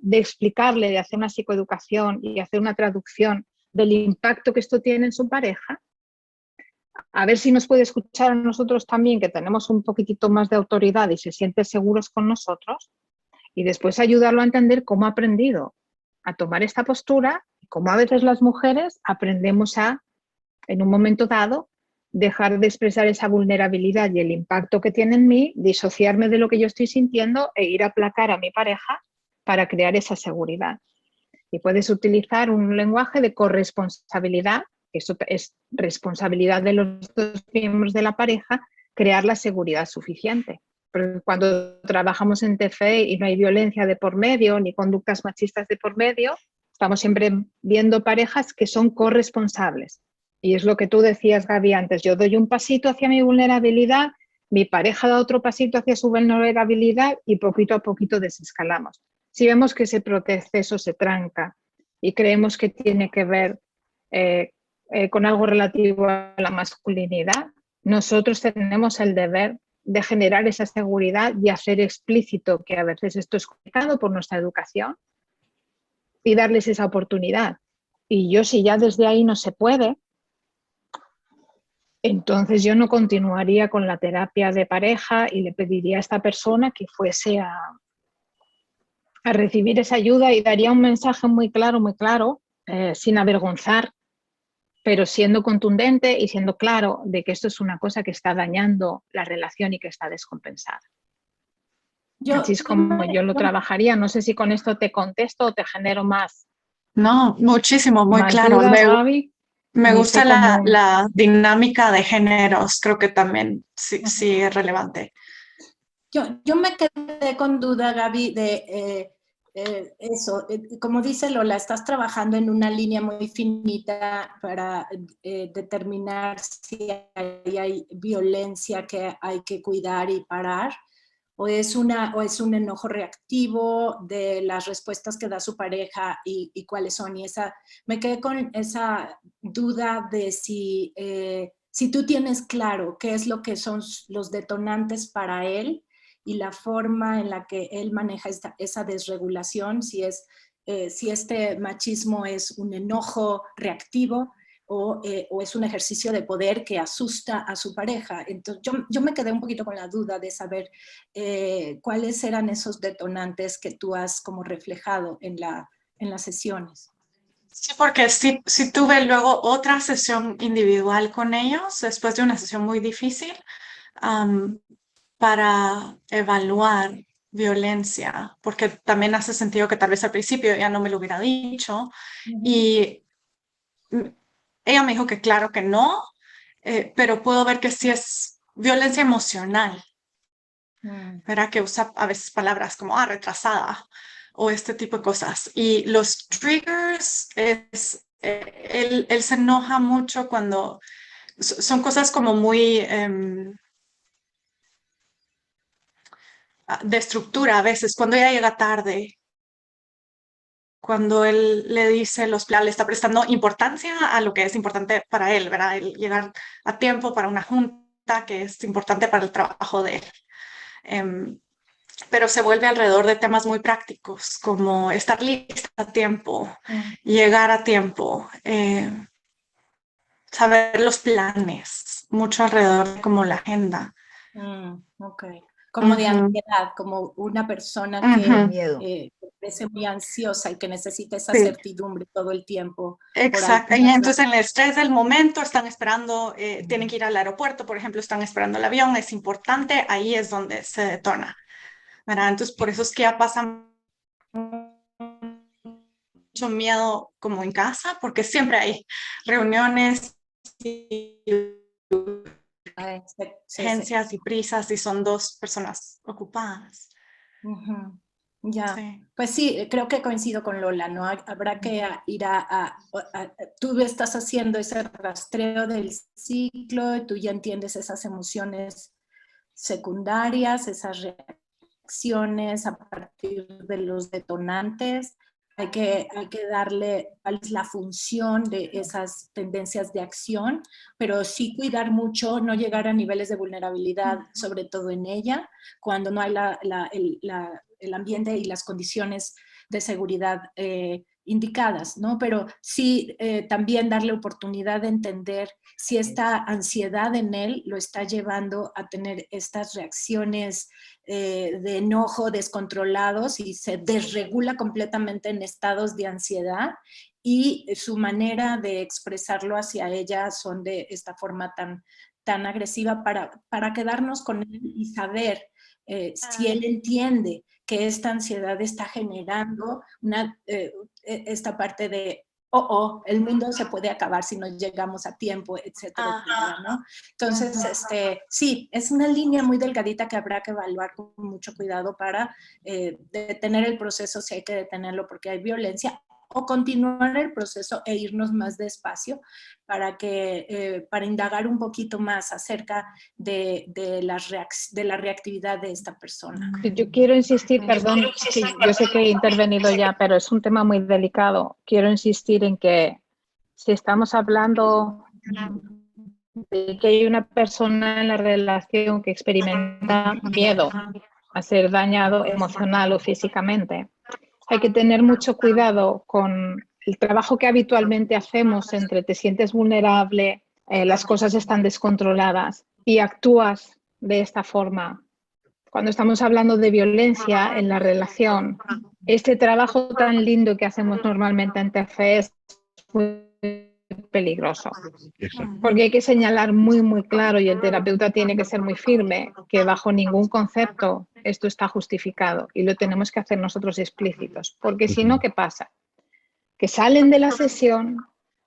S2: de explicarle, de hacer una psicoeducación y hacer una traducción del impacto que esto tiene en su pareja, a ver si nos puede escuchar a nosotros también, que tenemos un poquitito más de autoridad y se siente seguros con nosotros, y después ayudarlo a entender cómo ha aprendido a tomar esta postura, y cómo a veces las mujeres aprendemos a, en un momento dado, dejar de expresar esa vulnerabilidad y el impacto que tiene en mí, disociarme de lo que yo estoy sintiendo e ir a aplacar a mi pareja para crear esa seguridad. Y puedes utilizar un lenguaje de corresponsabilidad, que eso es responsabilidad de los dos miembros de la pareja, crear la seguridad suficiente. Porque cuando trabajamos en TFE y no hay violencia de por medio, ni conductas machistas de por medio, estamos siempre viendo parejas que son corresponsables. Y es lo que tú decías, Gaby, antes. Yo doy un pasito hacia mi vulnerabilidad, mi pareja da otro pasito hacia su vulnerabilidad y poquito a poquito desescalamos. Si vemos que ese proceso se tranca y creemos que tiene que ver con algo relativo a la masculinidad, nosotros tenemos el deber de generar esa seguridad y hacer explícito que a veces esto es complicado por nuestra educación y darles esa oportunidad. Y yo, si ya desde ahí no se puede, entonces yo no continuaría con la terapia de pareja y le pediría a esta persona que fuese a recibir esa ayuda y daría un mensaje muy claro, sin avergonzar, pero siendo contundente y siendo claro de que esto es una cosa que está dañando la relación y que está descompensada. Así es como yo lo trabajaría. No sé si con esto te contesto o te genero más.
S10: No, muchísimo, muy claro.
S2: Dudas, Gaby.
S10: Me gusta la dinámica de géneros, creo que también sí es relevante.
S3: Yo me quedé con duda, Gaby, de eso. Como dice Lola, estás trabajando en una línea muy finita para determinar si hay violencia que hay que cuidar y parar, o es un enojo reactivo de las respuestas que da su pareja y cuáles son. Y me quedé con esa duda de si tú tienes claro qué es lo que son los detonantes para él y la forma en la que él maneja esa desregulación, si este machismo es un enojo reactivo o es un ejercicio de poder que asusta a su pareja. Entonces yo me quedé un poquito con la duda de saber cuáles eran esos detonantes que tú has como reflejado en las sesiones.
S10: Sí, porque sí, sí tuve luego otra sesión individual con ellos después de una sesión muy difícil para evaluar violencia, porque también hace sentido que tal vez al principio ella no me lo hubiera dicho y ella me dijo que claro que no, pero puedo ver que sí es violencia emocional, ¿verdad? Que usa a veces palabras como retrasada o este tipo de cosas. Y los triggers es, él se enoja mucho cuando son cosas como muy de estructura a veces, cuando ella llega tarde, cuando él le dice, le está prestando importancia a lo que es importante para él, ¿verdad? El llegar a tiempo para una junta que es importante para el trabajo de él. Pero se vuelve alrededor de temas muy prácticos, como estar lista a tiempo, llegar a tiempo, saber los planes, mucho alrededor de como la agenda.
S3: Ok. Como de ansiedad, como una persona que parece muy ansiosa y que necesita esa certidumbre todo el tiempo.
S10: Exacto, y entonces en el estrés del momento están esperando, tienen que ir al aeropuerto, por ejemplo, están esperando el avión, es importante, ahí es donde se detona, ¿verdad? Entonces por eso es que ya pasa mucho miedo como en casa, porque siempre hay reuniones y urgencias y prisas y son dos personas ocupadas.
S3: Ya, pues sí, creo que coincido con Lola, ¿no? Habrá que ir tú estás haciendo ese rastreo del ciclo, tú ya entiendes esas emociones secundarias, esas reacciones a partir de los detonantes. Hay que darle cuál es la función de esas tendencias de acción, pero sí cuidar mucho, no llegar a niveles de vulnerabilidad, sobre todo en ella, cuando no hay el ambiente y las condiciones de seguridad indicadas, ¿no? Pero sí también darle oportunidad de entender si esta ansiedad en él lo está llevando a tener estas reacciones de enojo descontrolados y se desregula completamente en estados de ansiedad y su manera de expresarlo hacia ella son de esta forma tan agresiva para quedarnos con él y saber si él entiende que esta ansiedad está generando esta parte de el mundo se puede acabar si no llegamos a tiempo, etcétera, etcétera, ¿no? Entonces, sí, es una línea muy delgadita que habrá que evaluar con mucho cuidado para detener el proceso si hay que detenerlo porque hay violencia, o continuar el proceso e irnos más despacio para indagar un poquito más acerca de la reactividad de esta persona.
S2: Yo quiero insistir, perdón, sí, yo sé que he intervenido ya, pero es un tema muy delicado. Quiero insistir en que si estamos hablando de que hay una persona en la relación que experimenta miedo a ser dañado emocional o físicamente, hay que tener mucho cuidado con el trabajo que habitualmente hacemos entre te sientes vulnerable, las cosas están descontroladas y actúas de esta forma. Cuando estamos hablando de violencia en la relación, este trabajo tan lindo que hacemos normalmente en TFE es muy peligroso. Porque hay que señalar muy, muy claro y el terapeuta tiene que ser muy firme que bajo ningún concepto esto está justificado y lo tenemos que hacer nosotros explícitos. Porque si no, ¿qué pasa? Que salen de la sesión,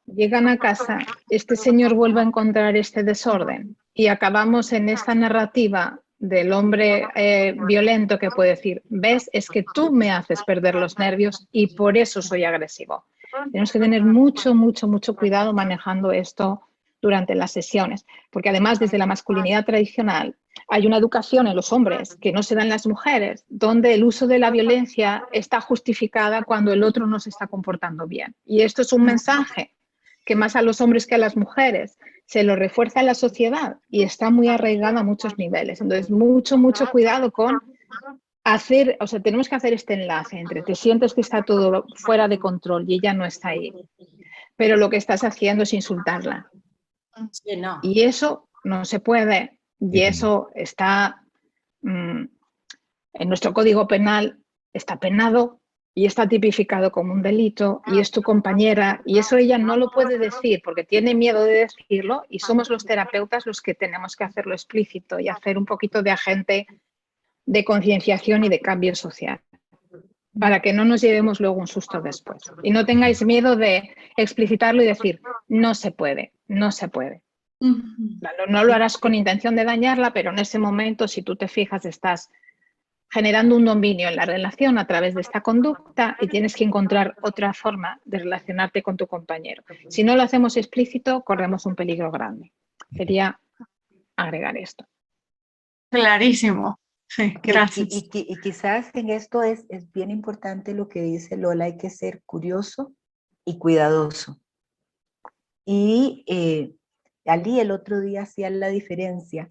S2: llegan a casa, este señor vuelve a encontrar este desorden y acabamos en esta narrativa del hombre violento que puede decir, ves, es que tú me haces perder los nervios y por eso soy agresivo. Tenemos que tener mucho, mucho, mucho cuidado manejando esto durante las sesiones, porque además desde la masculinidad tradicional hay una educación en los hombres que no se da en las mujeres, donde el uso de la violencia está justificada cuando el otro no se está comportando bien. Y esto es un mensaje que más a los hombres que a las mujeres se lo refuerza en la sociedad y está muy arraigado a muchos niveles. Entonces, mucho, mucho cuidado con hacer, o sea, tenemos que hacer este enlace entre te sientes que está todo fuera de control y ella no está ahí, pero lo que estás haciendo es insultarla.
S3: Sí, no.
S2: Y eso no se puede, y eso está en nuestro Código Penal, está penado y está tipificado como un delito y es tu compañera y eso ella no lo puede decir porque tiene miedo de decirlo y somos los terapeutas los que tenemos que hacerlo explícito y hacer un poquito de agente de concienciación y de cambio social para que no nos llevemos luego un susto después. Y no tengáis miedo de explicitarlo y decir, no se puede, no se puede. No lo harás con intención de dañarla, pero en ese momento, si tú te fijas, estás generando un dominio en la relación a través de esta conducta y tienes que encontrar otra forma de relacionarte con tu compañero. Si no lo hacemos explícito, corremos un peligro grande. Quería agregar esto.
S10: Clarísimo. Sí, gracias.
S1: Y quizás en esto es bien importante lo que dice Lola, hay que ser curioso y cuidadoso. Y Ali el otro día hacía la diferencia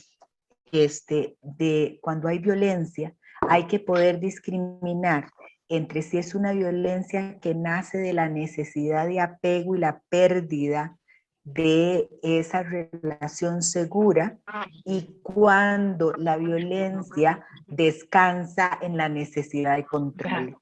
S1: de cuando hay violencia, hay que poder discriminar entre si es una violencia que nace de la necesidad de apego y la pérdida de esa relación segura y cuando la violencia descansa en la necesidad de control.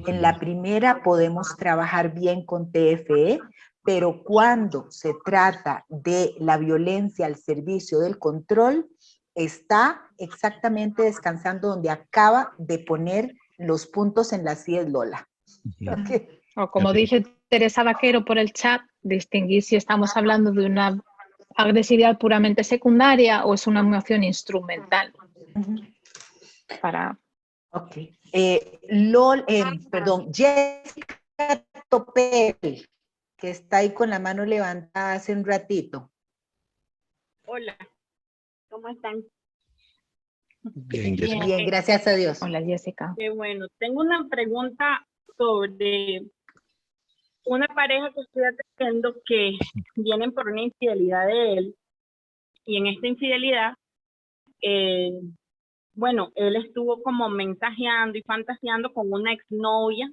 S1: En la primera podemos trabajar bien con TFE, pero cuando se trata de la violencia al servicio del control, está exactamente descansando donde acaba de poner los puntos en las IES Lola. Okay.
S2: O como dice Teresa Vaquero por el chat, distinguir si estamos hablando de una agresividad puramente secundaria o es una emoción instrumental. Para...
S1: Ok. Jessica Topel, que está ahí con la mano levantada hace un ratito.
S11: Hola, ¿cómo están?
S4: Bien, Jessica.
S1: Bien, gracias a Dios.
S2: Hola, Jessica.
S11: Qué bueno. Tengo una pregunta sobre una pareja que estoy atendiendo que vienen por una infidelidad de él. Y en esta infidelidad, bueno, él estuvo como mensajeando y fantaseando con una exnovia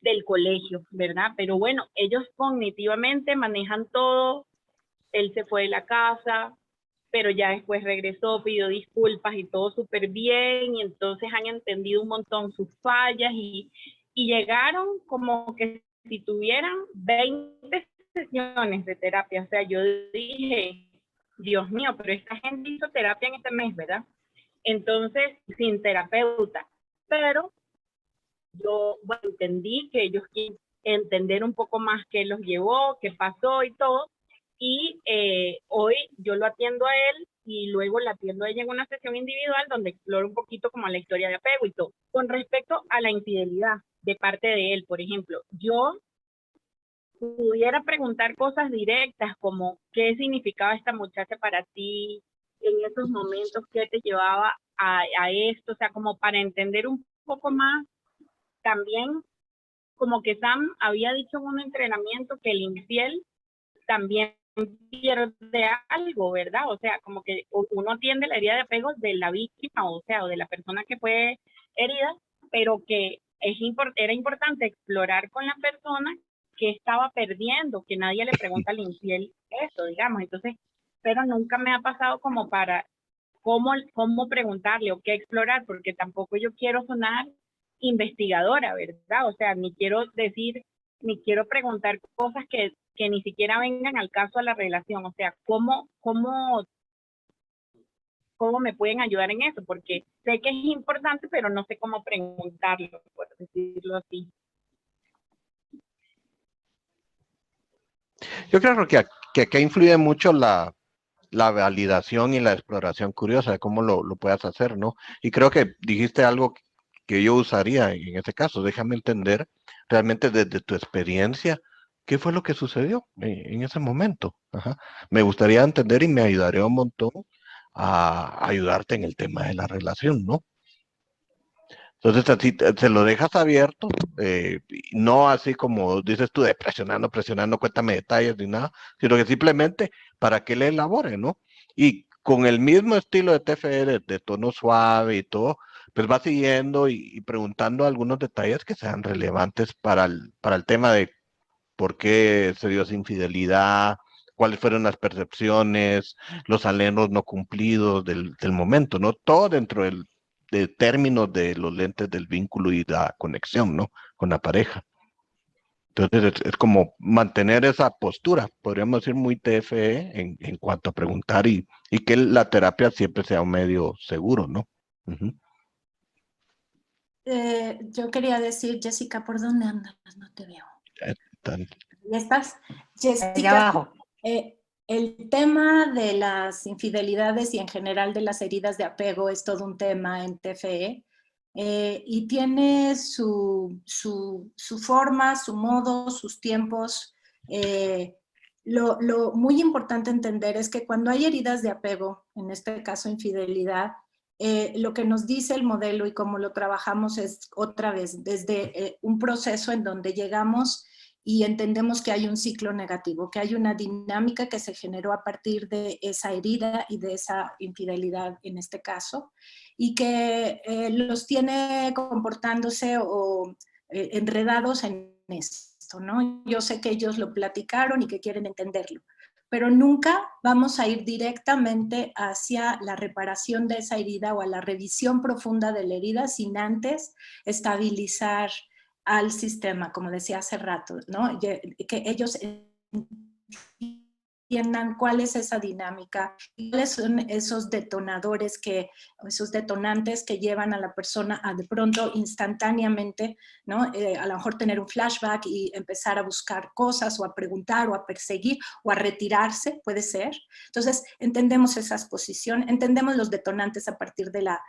S11: del colegio, ¿verdad? Pero bueno, ellos cognitivamente manejan todo. Él se fue de la casa, pero ya después regresó, pidió disculpas y todo súper bien, y entonces han entendido un montón sus fallas y llegaron como que si tuvieran 20 sesiones de terapia. O sea, yo dije, Dios mío, pero esta gente hizo terapia en este mes, ¿verdad? Entonces, sin terapeuta. Pero yo, bueno, entendí que ellos quieren entender un poco más qué los llevó, qué pasó y todo. Y hoy yo lo atiendo a él y luego la atiendo a ella en una sesión individual donde exploro un poquito como la historia de apego y todo. Con respecto a la infidelidad de parte de él, por ejemplo, yo pudiera preguntar cosas directas como qué significaba esta muchacha para ti en esos momentos, qué te llevaba a esto, o sea, como para entender un poco más. También como que Sam había dicho en un entrenamiento que el infiel también pierde algo, ¿verdad? O sea, como que uno atiende la herida de apego de la víctima, o sea, o de la persona que fue herida, pero que era importante explorar con la persona que estaba perdiendo, que nadie le pregunta al infiel eso, digamos. Entonces, pero nunca me ha pasado como para cómo preguntarle o qué explorar, porque tampoco yo quiero sonar investigadora, ¿verdad? O sea, ni quiero preguntar cosas que ni siquiera vengan al caso a la relación. O sea, ¿cómo me pueden ayudar en eso? Porque sé que es importante, pero no sé cómo preguntarlo, por decirlo así.
S4: Yo creo que acá influye mucho la validación y la exploración curiosa de cómo lo puedas hacer, ¿no? Y creo que dijiste algo que yo usaría en este caso. Déjame entender realmente desde tu experiencia qué fue lo que sucedió en ese momento. Ajá. Me gustaría entender y me ayudaría un montón a ayudarte en el tema de la relación, ¿no? Entonces, así se lo dejas abierto, no así como dices tú, de presionando, cuéntame detalles ni nada, sino que simplemente para que le elabore, ¿no? Y con el mismo estilo de TFE, de tono suave y todo, pues va siguiendo y preguntando algunos detalles que sean relevantes para el tema de por qué se dio esa infidelidad, cuáles fueron las percepciones, los anhelos no cumplidos del momento, ¿no? Todo dentro de términos de los lentes del vínculo y la conexión, ¿no? Con la pareja. Entonces es como mantener esa postura, podríamos decir muy TFE en cuanto a preguntar y que la terapia siempre sea un medio seguro, ¿no? Uh-huh.
S3: Yo quería decir, Jessica, ¿por dónde andas? No te veo. ¿Ya estás? Jessica,
S1: allá abajo.
S3: El tema de las infidelidades y en general de las heridas de apego es todo un tema en TFE. Y tiene su forma, su modo, sus tiempos. Lo muy importante entender es que cuando hay heridas de apego, en este caso infidelidad, lo que nos dice el modelo y cómo lo trabajamos es otra vez desde un proceso en donde llegamos y entendemos que hay un ciclo negativo, que hay una dinámica que se generó a partir de esa herida y de esa infidelidad en este caso, y que los tiene comportándose o enredados en esto, ¿no? Yo sé que ellos lo platicaron y que quieren entenderlo, pero nunca vamos a ir directamente hacia la reparación de esa herida o a la revisión profunda de la herida sin antes estabilizar al sistema, como decía hace rato, ¿no? Que ellos entiendan cuál es esa dinámica, cuáles son esos detonadores esos detonantes que llevan a la persona a de pronto instantáneamente, ¿no? A lo mejor tener un flashback y empezar a buscar cosas o a preguntar o a perseguir o a retirarse, puede ser. Entonces, entendemos esas posiciones, entendemos los detonantes a partir de la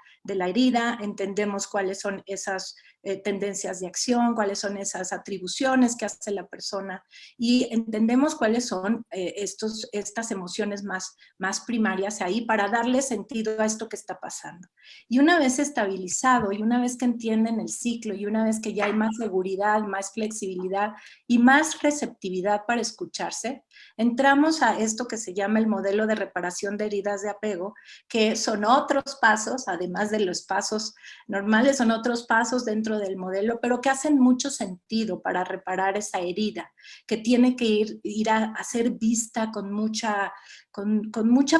S3: herida, entendemos cuáles son esas tendencias de acción, cuáles son esas atribuciones que hace la persona y entendemos cuáles son estas emociones más primarias ahí para darle sentido a esto que está pasando. Y una vez estabilizado y una vez que entienden el ciclo y una vez que ya hay más seguridad, más flexibilidad y más receptividad para escucharse, entramos a esto que se llama el modelo de reparación de heridas de apego, que son otros pasos, además de los pasos normales, son otros pasos dentro del modelo, pero que hacen mucho sentido para reparar esa herida, que tiene que ir a ser vista con mucha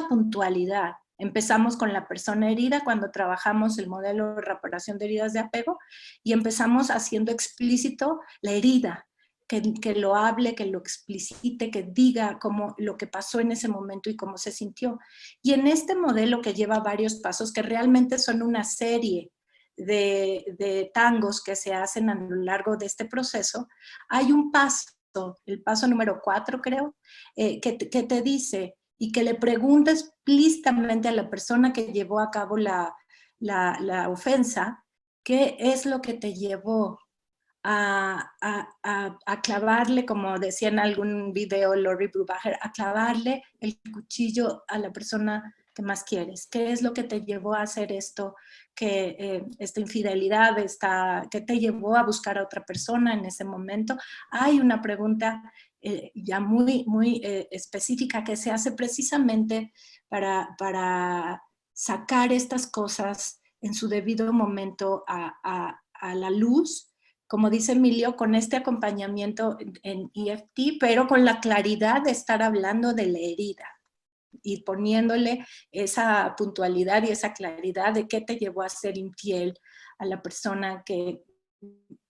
S3: puntualidad. Empezamos con la persona herida cuando trabajamos el modelo de reparación de heridas de apego y empezamos haciendo explícito la herida, que lo hable, que lo explicite, que diga lo que pasó en ese momento y cómo se sintió. Y en este modelo que lleva varios pasos, que realmente son una serie de tangos que se hacen a lo largo de este proceso, hay un paso, el paso número 4 creo, que te dice y que le pregunta explícitamente a la persona que llevó a cabo la ofensa, ¿qué es lo que te llevó a clavarle, como decía en algún video Lori Brubacher, a clavarle el cuchillo a la persona que más quieres? ¿Qué es lo que te llevó a hacer esto, esta infidelidad, que te llevó a buscar a otra persona en ese momento? Hay una pregunta ya muy específica que se hace precisamente para sacar estas cosas en su debido momento a la luz, como dice Emilio, con este acompañamiento en EFT, pero con la claridad de estar hablando de la herida y poniéndole esa puntualidad y esa claridad de qué te llevó a ser infiel a la persona que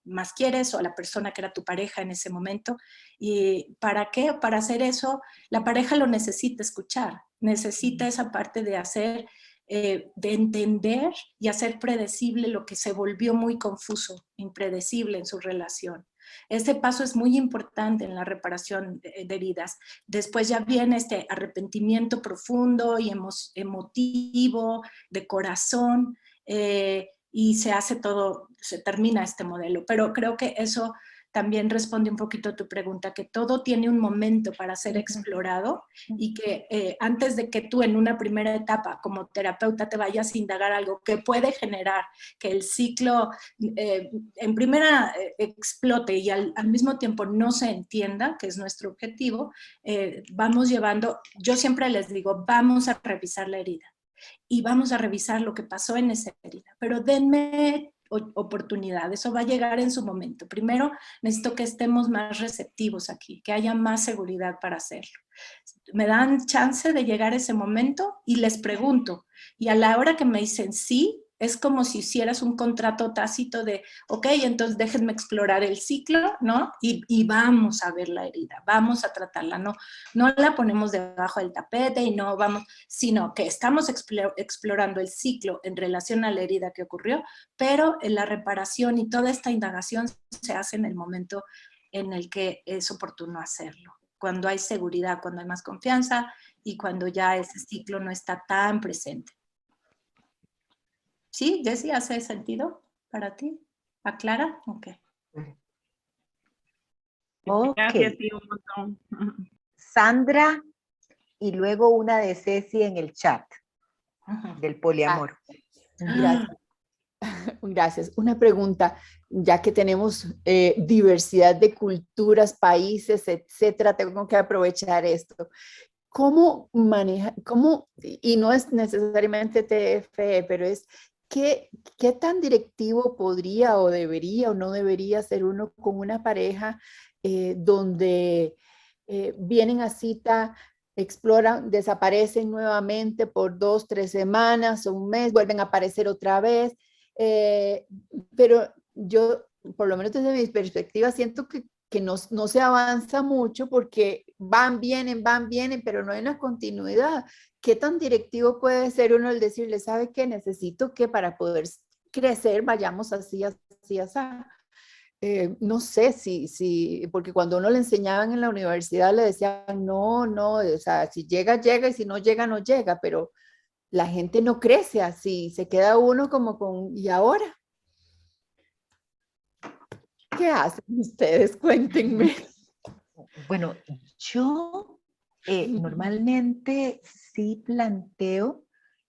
S3: más quieres o a la persona que era tu pareja en ese momento. ¿Y para qué? Para hacer eso, la pareja lo necesita escuchar, necesita esa parte de hacer, de entender y hacer predecible lo que se volvió muy confuso, impredecible en su relación. Este paso es muy importante en la reparación de heridas. Después ya viene este arrepentimiento profundo y emotivo, de corazón, y se hace todo, se termina este modelo. Pero creo que eso también responde un poquito a tu pregunta, que todo tiene un momento para ser explorado y que antes de que tú en una primera etapa como terapeuta te vayas a indagar algo que puede generar que el ciclo en primera explote y al mismo tiempo no se entienda, que es nuestro objetivo, vamos llevando, yo siempre les digo, vamos a revisar la herida y vamos a revisar lo que pasó en esa herida, pero denme oportunidad, eso va a llegar en su momento. Primero necesito que estemos más receptivos aquí, que haya más seguridad para hacerlo. Me dan chance de llegar a ese momento y les pregunto, y a la hora que me dicen sí, es como si hicieras un contrato tácito de, ok, entonces déjenme explorar el ciclo, ¿no? Y vamos a ver la herida, vamos a tratarla, no la ponemos debajo del tapete y no vamos, sino que estamos explorando el ciclo en relación a la herida que ocurrió, pero en la reparación y toda esta indagación se hace en el momento en el que es oportuno hacerlo, cuando hay seguridad, cuando hay más confianza y cuando ya ese ciclo no está tan presente. ¿Sí, Jessie, hace sentido para ti? ¿Aclara? Ok.
S11: Gracias, sí, un montón.
S1: Sandra y luego una de Ceci en el chat del poliamor.
S12: Gracias. Gracias. Una pregunta, ya que tenemos diversidad de culturas, países, etcétera, tengo que aprovechar esto. ¿Cómo maneja, y no es necesariamente TFE, pero es ¿qué tan directivo podría o debería o no debería ser uno con una pareja donde vienen a cita, exploran, desaparecen nuevamente por 2, 3 semanas o un mes, vuelven a aparecer otra vez? Pero yo, por lo menos desde mi perspectiva, siento que no se avanza mucho porque van, vienen, pero no hay una continuidad. ¿Qué tan directivo puede ser uno el decirle, sabe qué, necesito que para poder crecer vayamos así, así, así? No sé si, porque cuando uno le enseñaban en la universidad le decían, no, o sea, si llega, llega, y si no llega, no llega, pero la gente no crece así, se queda uno como con, ¿y ahora? ¿Qué hacen ustedes? Cuéntenme.
S1: Bueno, yo normalmente sí planteo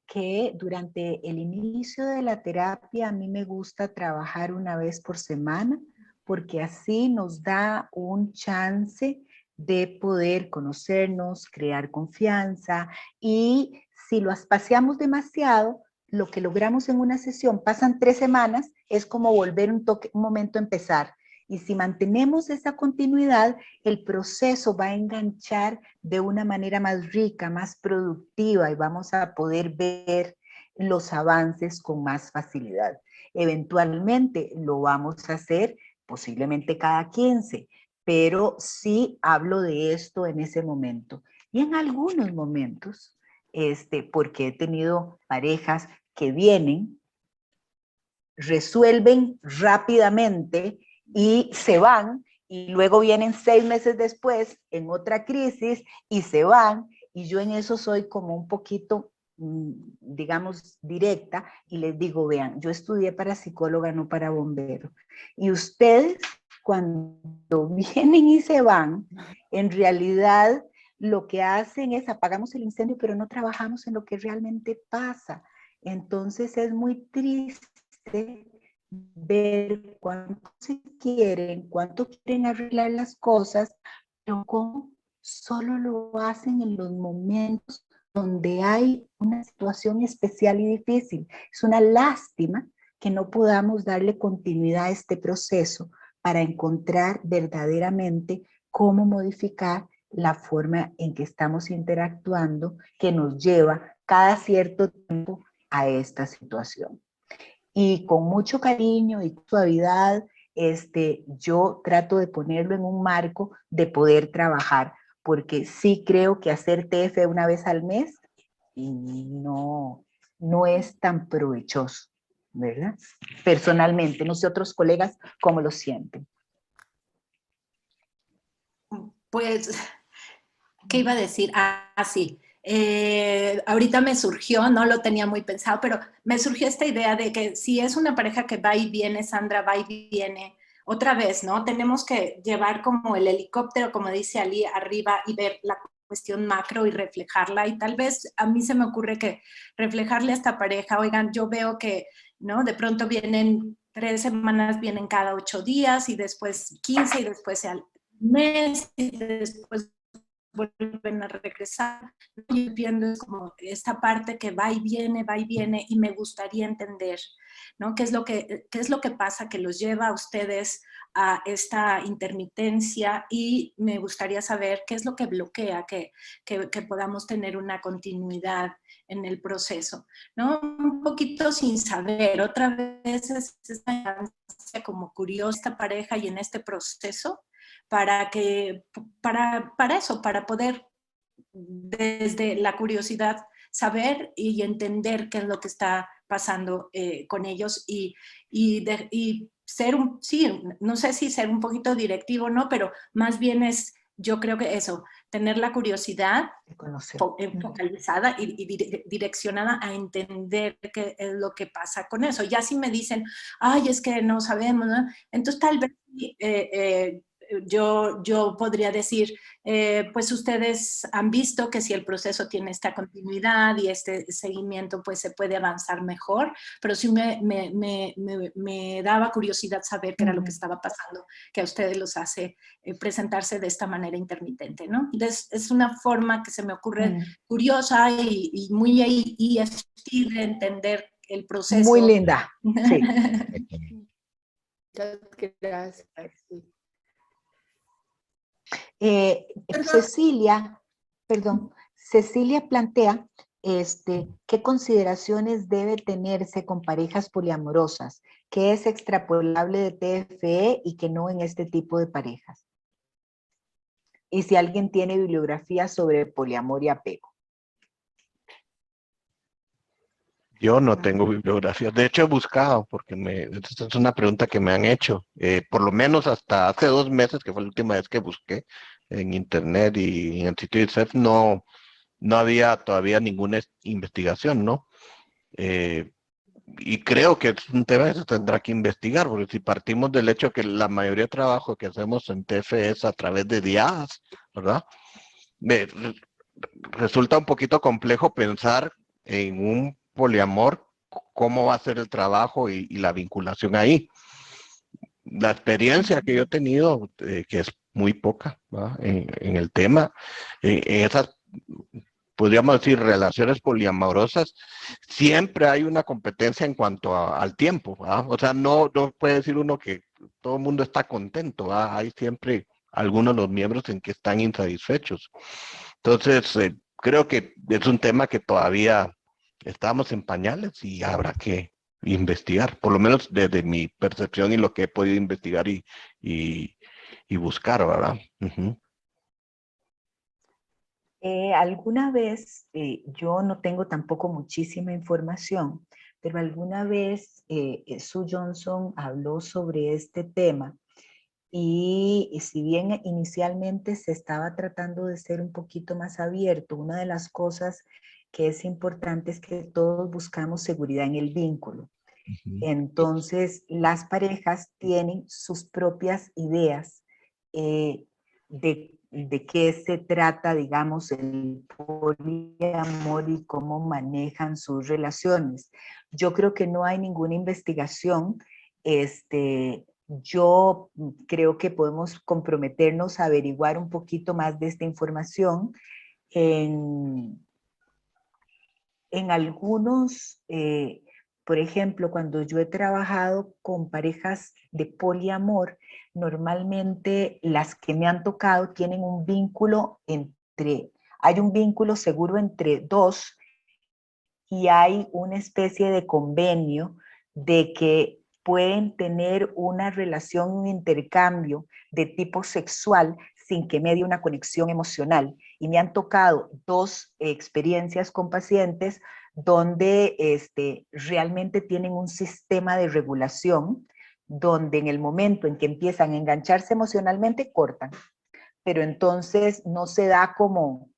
S1: que durante el inicio de la terapia a mí me gusta trabajar una vez por semana, porque así nos da un chance de poder conocernos, crear confianza, y si lo espaciamos demasiado, lo que logramos en una sesión, pasan 3 semanas, es como volver un momento a empezar. Y si mantenemos esa continuidad, el proceso va a enganchar de una manera más rica, más productiva, y vamos a poder ver los avances con más facilidad. Eventualmente lo vamos a hacer posiblemente cada 15, pero sí hablo de esto en ese momento. Y en algunos momentos, porque he tenido parejas que vienen, resuelven rápidamente y se van, y luego vienen 6 meses después en otra crisis y se van, y yo en eso soy como un poquito, digamos, directa, y les digo, vean, yo estudié para psicóloga, no para bombero, y ustedes cuando vienen y se van, en realidad lo que hacen es apagamos el incendio, pero no trabajamos en lo que realmente pasa. Entonces es muy triste ver cuánto se quieren, cuánto quieren arreglar las cosas, pero cómo solo lo hacen en los momentos donde hay una situación especial y difícil. Es una lástima que no podamos darle continuidad a este proceso para encontrar verdaderamente cómo modificar la forma en que estamos interactuando, que nos lleva cada cierto tiempo a esta situación. Y con mucho cariño y suavidad, yo trato de ponerlo en un marco de poder trabajar, porque sí creo que hacer TF una vez al mes no es tan provechoso, ¿verdad? Personalmente, no sé otros colegas cómo lo sienten.
S3: Pues, ¿qué iba a decir? Sí. Ahorita me surgió, no lo tenía muy pensado, pero me surgió esta idea de que si es una pareja que va y viene, Sandra, va y viene, otra vez, ¿no? Tenemos que llevar como el helicóptero, como dice Ali, arriba y ver la cuestión macro y reflejarla, y tal vez a mí se me ocurre que reflejarle a esta pareja, oigan, yo veo que, ¿no? De pronto vienen 3 semanas, vienen cada 8 días, y después 15, y después al mes, y después vuelven a regresar. Yo entiendo como esta parte que va y viene, y me gustaría entender, ¿no? ¿Qué es lo que pasa que los lleva a ustedes a esta intermitencia? Y me gustaría saber qué es lo que bloquea que podamos tener una continuidad en el proceso, ¿no? Un poquito sin saber, otra vez es como curiosa esta pareja y en este proceso, para eso, para poder desde la curiosidad saber y entender qué es lo que está pasando con ellos y ser sí, no sé si ser un poquito directivo, ¿no? Pero más bien es, yo creo que eso, tener la curiosidad focalizada y direccionada a entender qué es lo que pasa con eso. Ya si me dicen, ay, es que no sabemos, ¿no? Entonces tal vez yo podría decir, pues ustedes han visto que si el proceso tiene esta continuidad y este seguimiento, pues se puede avanzar mejor, pero sí me daba curiosidad saber qué era lo que estaba pasando, que a ustedes los hace presentarse de esta manera intermitente, ¿no? Entonces, es una forma que se me ocurre curiosa y muy ESG de entender el proceso.
S1: Muy linda, sí.
S12: Muchas gracias.
S1: Cecilia plantea qué consideraciones debe tenerse con parejas poliamorosas, qué es extrapolable de TFE y qué no en este tipo de parejas. Y si alguien tiene bibliografía sobre poliamor y apego.
S4: Yo no tengo bibliografía. De hecho, he buscado, porque esta es una pregunta que me han hecho. Por lo menos hasta hace 2 meses, que fue la última vez que busqué en internet y en el sitio de ICEF, no había todavía ninguna investigación, ¿no? Y creo que es un tema que se tendrá que investigar, porque si partimos del hecho que la mayoría de trabajo que hacemos en TFE es a través de diadas, ¿verdad? Resulta un poquito complejo pensar en un poliamor, cómo va a ser el trabajo y la vinculación ahí. La experiencia que yo he tenido, que es muy poca, en el tema, en esas, podríamos decir, relaciones poliamorosas, siempre hay una competencia en cuanto al tiempo, ¿verdad? O sea, no puede decir uno que todo el mundo está contento, ¿verdad? Hay siempre algunos de los miembros en que están insatisfechos. Entonces, creo que es un tema que todavía estamos en pañales y habrá que investigar, por lo menos desde mi percepción y lo que he podido investigar y buscar, ¿verdad?
S1: Alguna vez, yo no tengo tampoco muchísima información, pero alguna vez Sue Johnson habló sobre este tema y si bien inicialmente se estaba tratando de ser un poquito más abierto, una de las cosas que es importante es que todos buscamos seguridad en el vínculo. Entonces, las parejas tienen sus propias ideas de qué se trata, digamos, el poliamor y cómo manejan sus relaciones. Yo creo que no hay ninguna investigación. Yo creo que podemos comprometernos a averiguar un poquito más de esta información en algunos, por ejemplo, cuando yo he trabajado con parejas de poliamor, normalmente las que me han tocado tienen un vínculo hay un vínculo seguro entre dos y hay una especie de convenio de que pueden tener una relación, un intercambio de tipo sexual sin que medie una conexión emocional. Y me han tocado 2 experiencias con pacientes donde realmente tienen un sistema de regulación, donde en el momento en que empiezan a engancharse emocionalmente, cortan. Pero entonces no se da como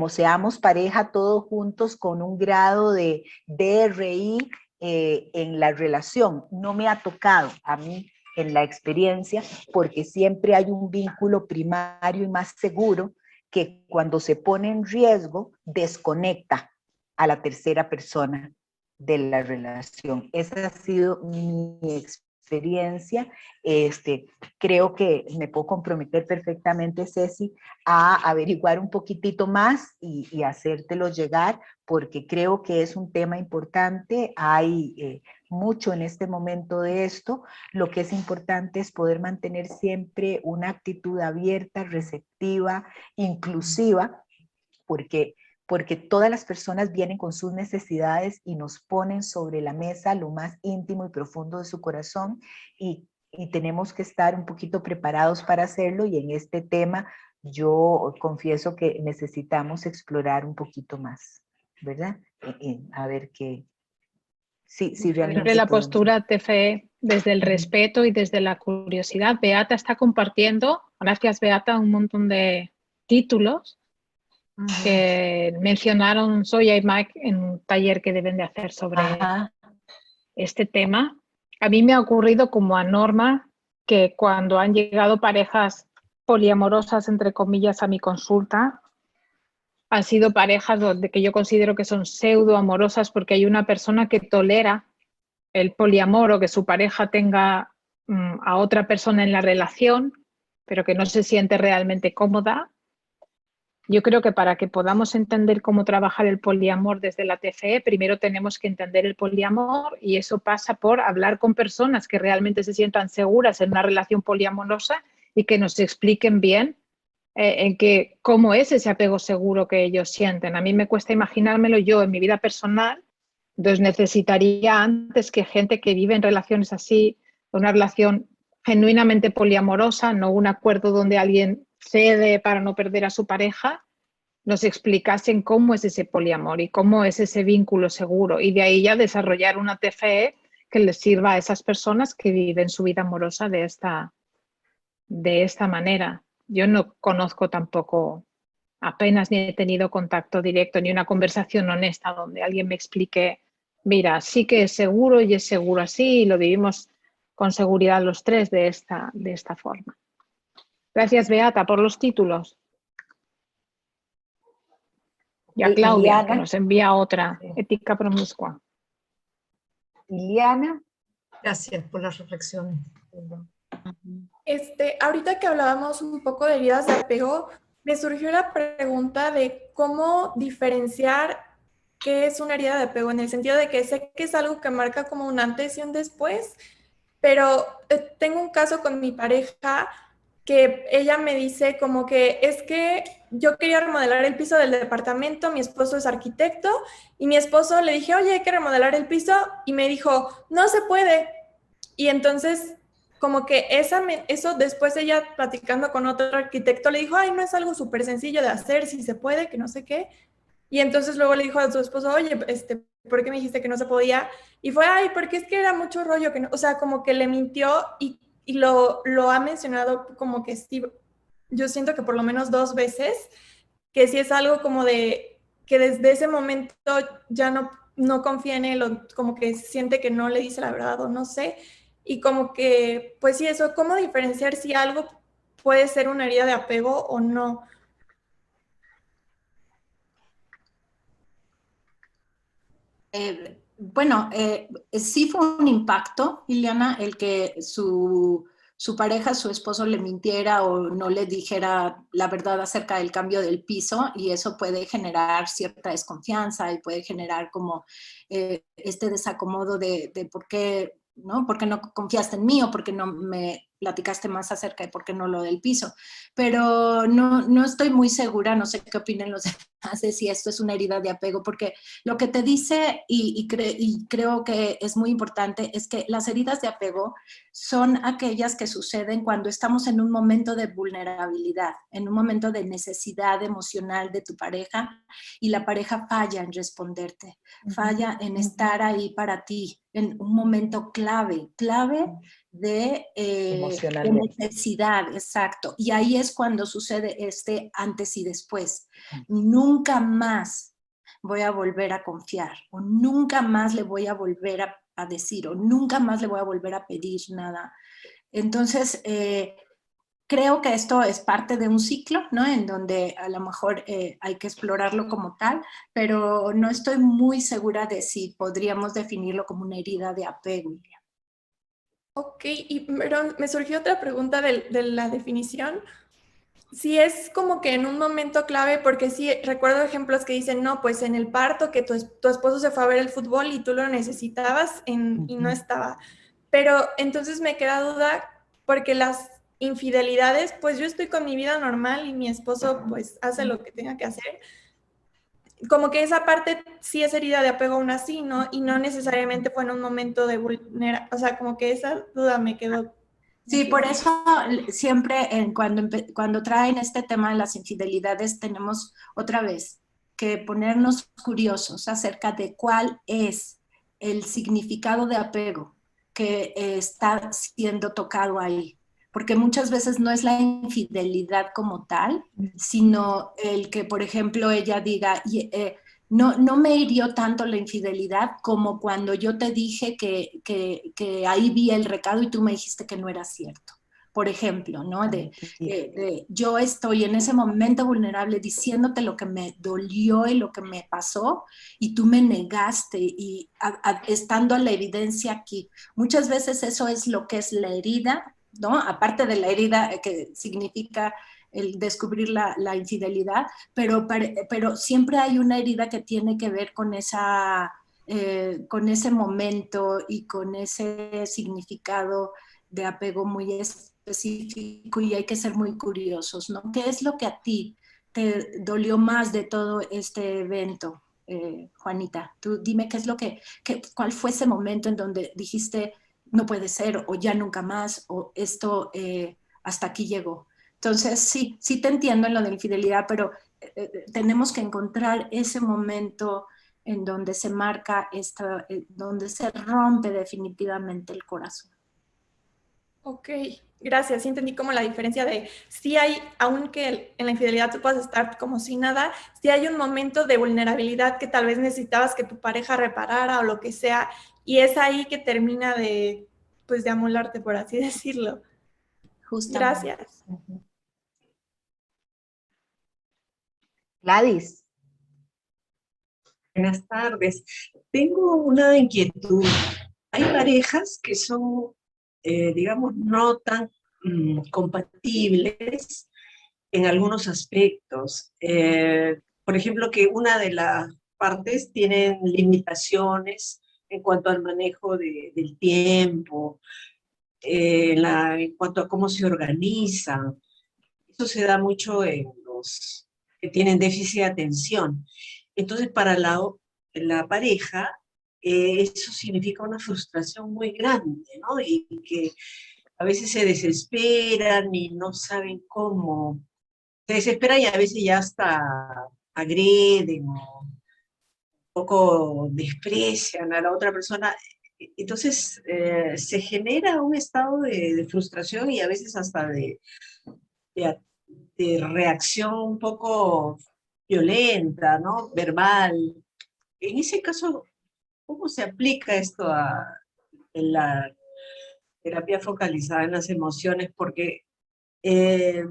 S1: seamos pareja todos juntos con un grado de DRI en la relación. No me ha tocado a mí en la experiencia, porque siempre hay un vínculo primario y más seguro que cuando se pone en riesgo desconecta a la tercera persona de la relación. Esa ha sido mi experiencia experiencia, creo que me puedo comprometer perfectamente, Ceci, a averiguar un poquitito más y hacértelo llegar, porque creo que es un tema importante. Hay mucho en este momento de esto. Lo que es importante es poder mantener siempre una actitud abierta, receptiva, inclusiva, porque todas las personas vienen con sus necesidades y nos ponen sobre la mesa lo más íntimo y profundo de su corazón, y tenemos que estar un poquito preparados para hacerlo, y en este tema yo confieso que necesitamos explorar un poquito más, ¿verdad? A ver qué, sí realmente
S2: Siempre la
S1: podemos.
S2: postura TFE desde el respeto y desde la curiosidad. Beata está compartiendo, gracias Beata, un montón de títulos que mencionaron Soya y Mike en un taller que deben de hacer sobre este tema. A mí me ha ocurrido como a Norma, que cuando han llegado parejas poliamorosas, entre comillas, a mi consulta, han sido parejas donde que yo considero que son pseudoamorosas, porque hay una persona que tolera el poliamor o que su pareja tenga a otra persona en la relación, pero que no se siente realmente cómoda. Yo creo que para que podamos entender cómo trabajar el poliamor desde la TFE, primero tenemos que entender el poliamor, y eso pasa por hablar con personas que realmente se sientan seguras en una relación poliamorosa y que nos expliquen bien cómo es ese apego seguro que ellos sienten. A mí me cuesta imaginármelo yo en mi vida personal, entonces necesitaría antes que gente que vive en relaciones así, una relación genuinamente poliamorosa, no un acuerdo donde alguien cede para no perder a su pareja, nos explicasen cómo es ese poliamor y cómo es ese vínculo seguro, y de ahí ya desarrollar una TFE que les sirva a esas personas que viven su vida amorosa de esta manera. Yo no conozco tampoco, apenas ni he tenido contacto directo ni una conversación honesta donde alguien me explique, mira, sí que es seguro y es seguro así, y lo vivimos con seguridad los tres de esta forma. Gracias, Beata, por los títulos. Y a Claudia,
S1: Iliana,
S2: que nos envía otra, Ética Promiscua.
S1: Iliana.
S9: Gracias por las reflexiones.
S5: Ahorita que hablábamos un poco de heridas de apego, me surgió la pregunta de cómo diferenciar qué es una herida de apego, en el sentido de que sé que es algo que marca como un antes y un después, pero tengo un caso con mi pareja que ella me dice como que es que yo quería remodelar el piso del departamento, mi esposo es arquitecto, y mi esposo le dije, oye, hay que remodelar el piso, y me dijo, no se puede. Y entonces como que eso después ella platicando con otro arquitecto le dijo, ay, no es algo súper sencillo de hacer, si se puede, que no sé qué. Y entonces luego le dijo a su esposo, oye, ¿por qué me dijiste que no se podía? Y fue, ay, porque es que era mucho rollo, que no, o sea, como que le mintió, y lo ha mencionado como que Steve, yo siento que por lo menos 2 veces, que sí es algo como de que desde ese momento ya no confía en él, o como que siente que no le dice la verdad, o no sé, y como que, pues sí, eso, ¿cómo diferenciar si algo puede ser una herida de apego o no?
S3: Bueno, sí fue un impacto, Ileana, el que su pareja, su esposo, le mintiera o no le dijera la verdad acerca del cambio del piso, y eso puede generar cierta desconfianza y puede generar como este desacomodo de por qué, ¿no? ¿Por qué no confiaste en mí, o por qué no me platicaste más acerca de por qué no lo del piso? Pero no estoy muy segura, no sé qué opinen los demás, de si esto es una herida de apego, porque lo que te dice, y creo que es muy importante, es que las heridas de apego son aquellas que suceden cuando estamos en un momento de vulnerabilidad, en un momento de necesidad emocional de tu pareja, y la pareja falla en responderte, falla en estar ahí para ti, en un momento clave de necesidad, exacto. Y ahí es cuando sucede este antes y después. Nunca más voy a volver a confiar, o nunca más le voy a volver a decir, o nunca más le voy a volver a pedir nada. Entonces, creo que esto es parte de un ciclo, ¿no? En donde a lo mejor hay que explorarlo como tal, pero no estoy muy segura de si podríamos definirlo como una herida de apego.
S5: Ok, pero me surgió otra pregunta de la definición. Si es como que en un momento clave, porque sí recuerdo ejemplos que dicen, no, pues en el parto que tu esposo se fue a ver el fútbol y tú lo necesitabas y no estaba. Pero entonces me queda duda porque las infidelidades, pues yo estoy con mi vida normal y mi esposo pues hace lo que tenga que hacer. Como que esa parte sí es herida de apego aún así, ¿no? Y no necesariamente fue en un momento de vulneración, o sea, como que esa duda me quedó.
S3: Sí, por eso siempre cuando traen este tema de las infidelidades tenemos otra vez que ponernos curiosos acerca de cuál es el significado de apego que está siendo tocado ahí. Porque muchas veces no es la infidelidad como tal, sino el que, por ejemplo, ella diga, no me hirió tanto la infidelidad como cuando yo te dije que ahí vi el recado y tú me dijiste que no era cierto. Por ejemplo, ¿no? Yo estoy en ese momento vulnerable diciéndote lo que me dolió y lo que me pasó y tú me negaste y estando la evidencia aquí. Muchas veces eso es lo que es la herida, ¿no? Aparte de la herida que significa el descubrir la infidelidad, pero siempre hay una herida que tiene que ver con con ese momento y con ese significado de apego muy específico y hay que ser muy curiosos, ¿no? ¿Qué es lo que a ti te dolió más de todo este evento, Juanita? Tú dime qué es cuál fue ese momento en donde dijiste no puede ser o ya nunca más o esto hasta aquí llegó. Entonces, sí te entiendo en lo de la infidelidad, pero tenemos que encontrar ese momento en donde se marca, donde se rompe definitivamente el corazón.
S5: Ok, gracias. Sí entendí como la diferencia de si hay, aunque en la infidelidad tú puedas estar como sin nada, si hay un momento de vulnerabilidad que tal vez necesitabas que tu pareja reparara o lo que sea, y es ahí que termina de, pues, de amolarte, por así decirlo.
S1: Justamente.
S5: Gracias.
S1: Gladys.
S13: Buenas tardes. Tengo una inquietud. Hay parejas que son, digamos, no tan compatibles en algunos aspectos. Por ejemplo, que una de las partes tiene limitaciones en cuanto al manejo del tiempo, en cuanto a cómo se organizan. Eso se da mucho en los que tienen déficit de atención. Entonces, para la pareja, eso significa una frustración muy grande, ¿no? Y que a veces se desesperan y no saben cómo. Se desesperan y a veces ya hasta agreden o un poco desprecian a la otra persona. Entonces, se genera un estado de frustración y a veces hasta de reacción un poco violenta, ¿no? Verbal. En ese caso, ¿cómo se aplica esto en la terapia focalizada en las emociones? Porque se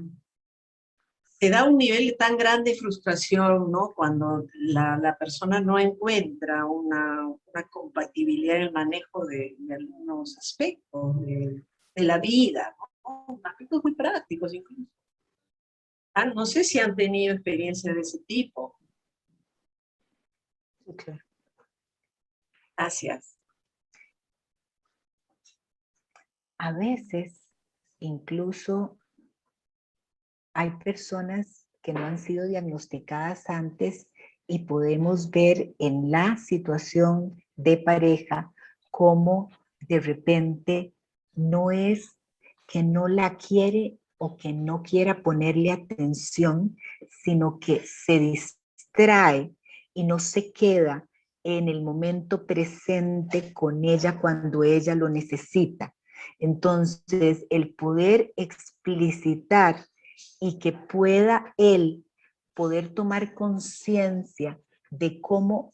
S13: da un nivel tan grande de frustración, ¿no? Cuando la persona no encuentra una compatibilidad en el manejo de algunos aspectos de la vida, ¿no? Aspectos muy prácticos incluso. No sé si han tenido experiencias de ese tipo.
S1: Okay.
S13: Gracias.
S1: A veces, incluso, hay personas que no han sido diagnosticadas antes y podemos ver en la situación de pareja cómo de repente no es que no la quiere o que no quiera ponerle atención, sino que se distrae y no se queda en el momento presente con ella cuando ella lo necesita. Entonces, el poder explicitar y que pueda él poder tomar conciencia de cómo,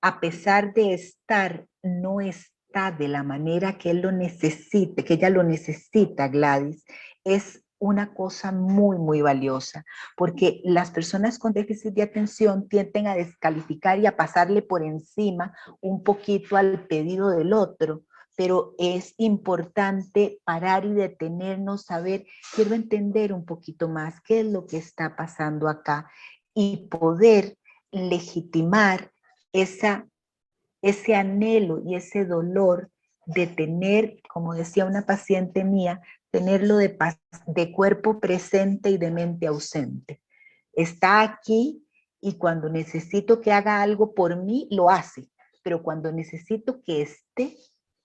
S1: a pesar de estar, no está de la manera que él lo necesite, que ella lo necesita, Gladys, es una cosa muy, muy valiosa, porque las personas con déficit de atención tienden a descalificar y a pasarle por encima un poquito al pedido del otro, pero es importante parar y detenernos, saber, quiero entender un poquito más qué es lo que está pasando acá y poder legitimar ese anhelo y ese dolor de tener, como decía una paciente mía, tenerlo de cuerpo presente y de mente ausente. Está aquí y cuando necesito que haga algo por mí, lo hace, pero cuando necesito que esté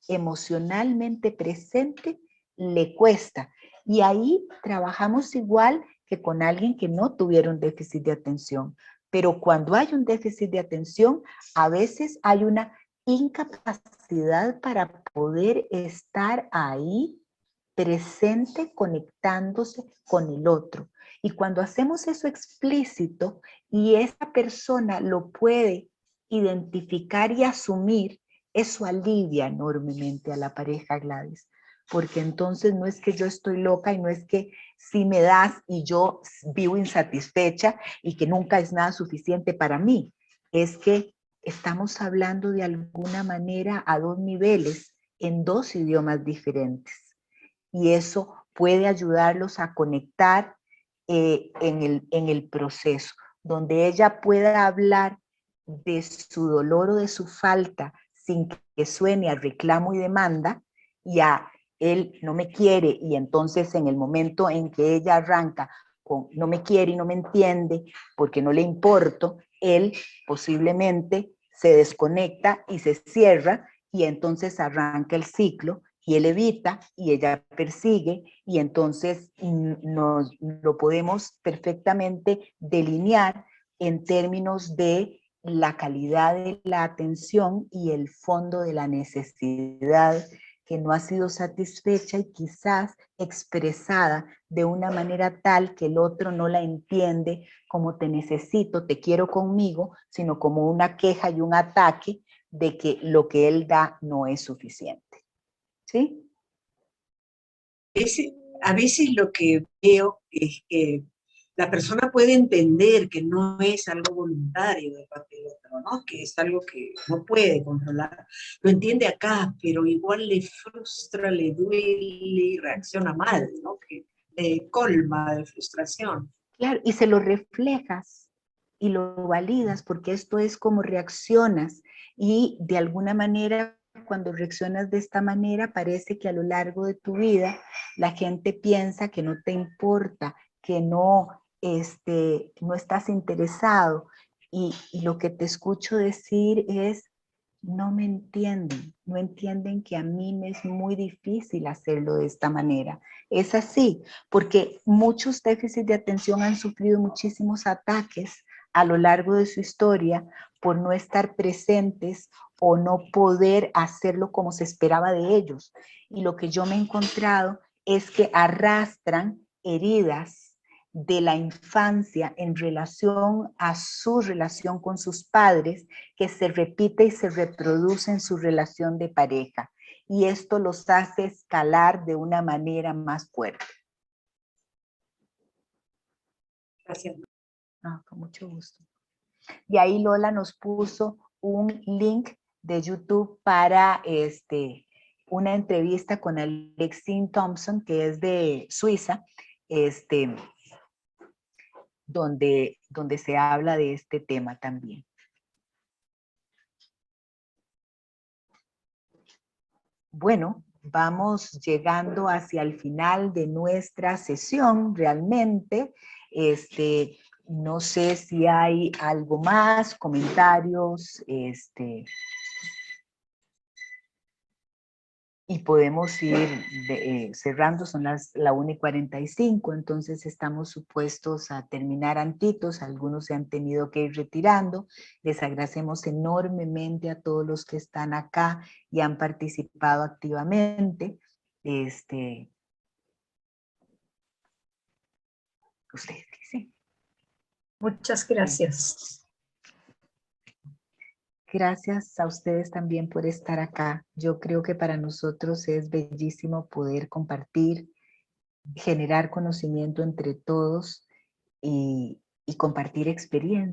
S1: emocionalmente presente, le cuesta. Y ahí trabajamos igual que con alguien que no tuviera un déficit de atención. Pero cuando hay un déficit de atención, a veces hay una incapacidad para poder estar ahí presente, conectándose con el otro. Y cuando hacemos eso explícito y esa persona lo puede identificar y asumir, eso alivia enormemente a la pareja, Gladys. Porque entonces no es que yo estoy loca y no es que si me das y yo vivo insatisfecha y que nunca es nada suficiente para mí. Es que estamos hablando de alguna manera a dos niveles, en dos idiomas diferentes. Y eso puede ayudarlos a conectar en el proceso, donde ella pueda hablar de su dolor o de su falta sin que suene a reclamo y demanda, y a él no me quiere, y entonces en el momento en que ella arranca con no me quiere y no me entiende porque no le importo, él posiblemente se desconecta y se cierra, y entonces arranca el ciclo, y él evita y ella persigue, y entonces lo podemos perfectamente delinear en términos de la calidad de la atención y el fondo de la necesidad que no ha sido satisfecha y quizás expresada de una manera tal que el otro no la entiende como te necesito, te quiero conmigo, sino como una queja y un ataque de que lo que él da no es suficiente. ¿Sí?
S13: A veces lo que veo es que la persona puede entender que no es algo voluntario de parte del otro, ¿no? Que es algo que no puede controlar. Lo entiende acá, pero igual le frustra, le duele y reacciona mal, ¿no? Que le colma de frustración.
S1: Claro, y se lo reflejas y lo validas, porque esto es como reaccionas, y de alguna manera cuando reaccionas de esta manera parece que a lo largo de tu vida la gente piensa que no te importa, que no estás interesado, y lo que te escucho decir es no me entienden, no entienden que a mí me es muy difícil hacerlo de esta manera. Es así, porque muchos déficits de atención han sufrido muchísimos ataques a lo largo de su historia por no estar presentes o no poder hacerlo como se esperaba de ellos. Y lo que yo me he encontrado es que arrastran heridas de la infancia en relación a su relación con sus padres, que se repite y se reproduce en su relación de pareja. Y esto los hace escalar de una manera más fuerte.
S13: Gracias.
S1: Con mucho gusto. Y ahí Lola nos puso un link de YouTube para una entrevista con Alexine Thompson, que es de Suiza, donde se habla de este tema también. Bueno, vamos llegando hacia el final de nuestra sesión realmente. No sé si hay algo más, comentarios, y podemos ir cerrando, son la 1:45, entonces estamos supuestos a terminar antitos, algunos se han tenido que ir retirando. Les agradecemos enormemente a todos los que están acá y han participado activamente. Ustedes dicen.
S9: Muchas gracias.
S1: Gracias a ustedes también por estar acá. Yo creo que para nosotros es bellísimo poder compartir, generar conocimiento entre todos y compartir experiencias.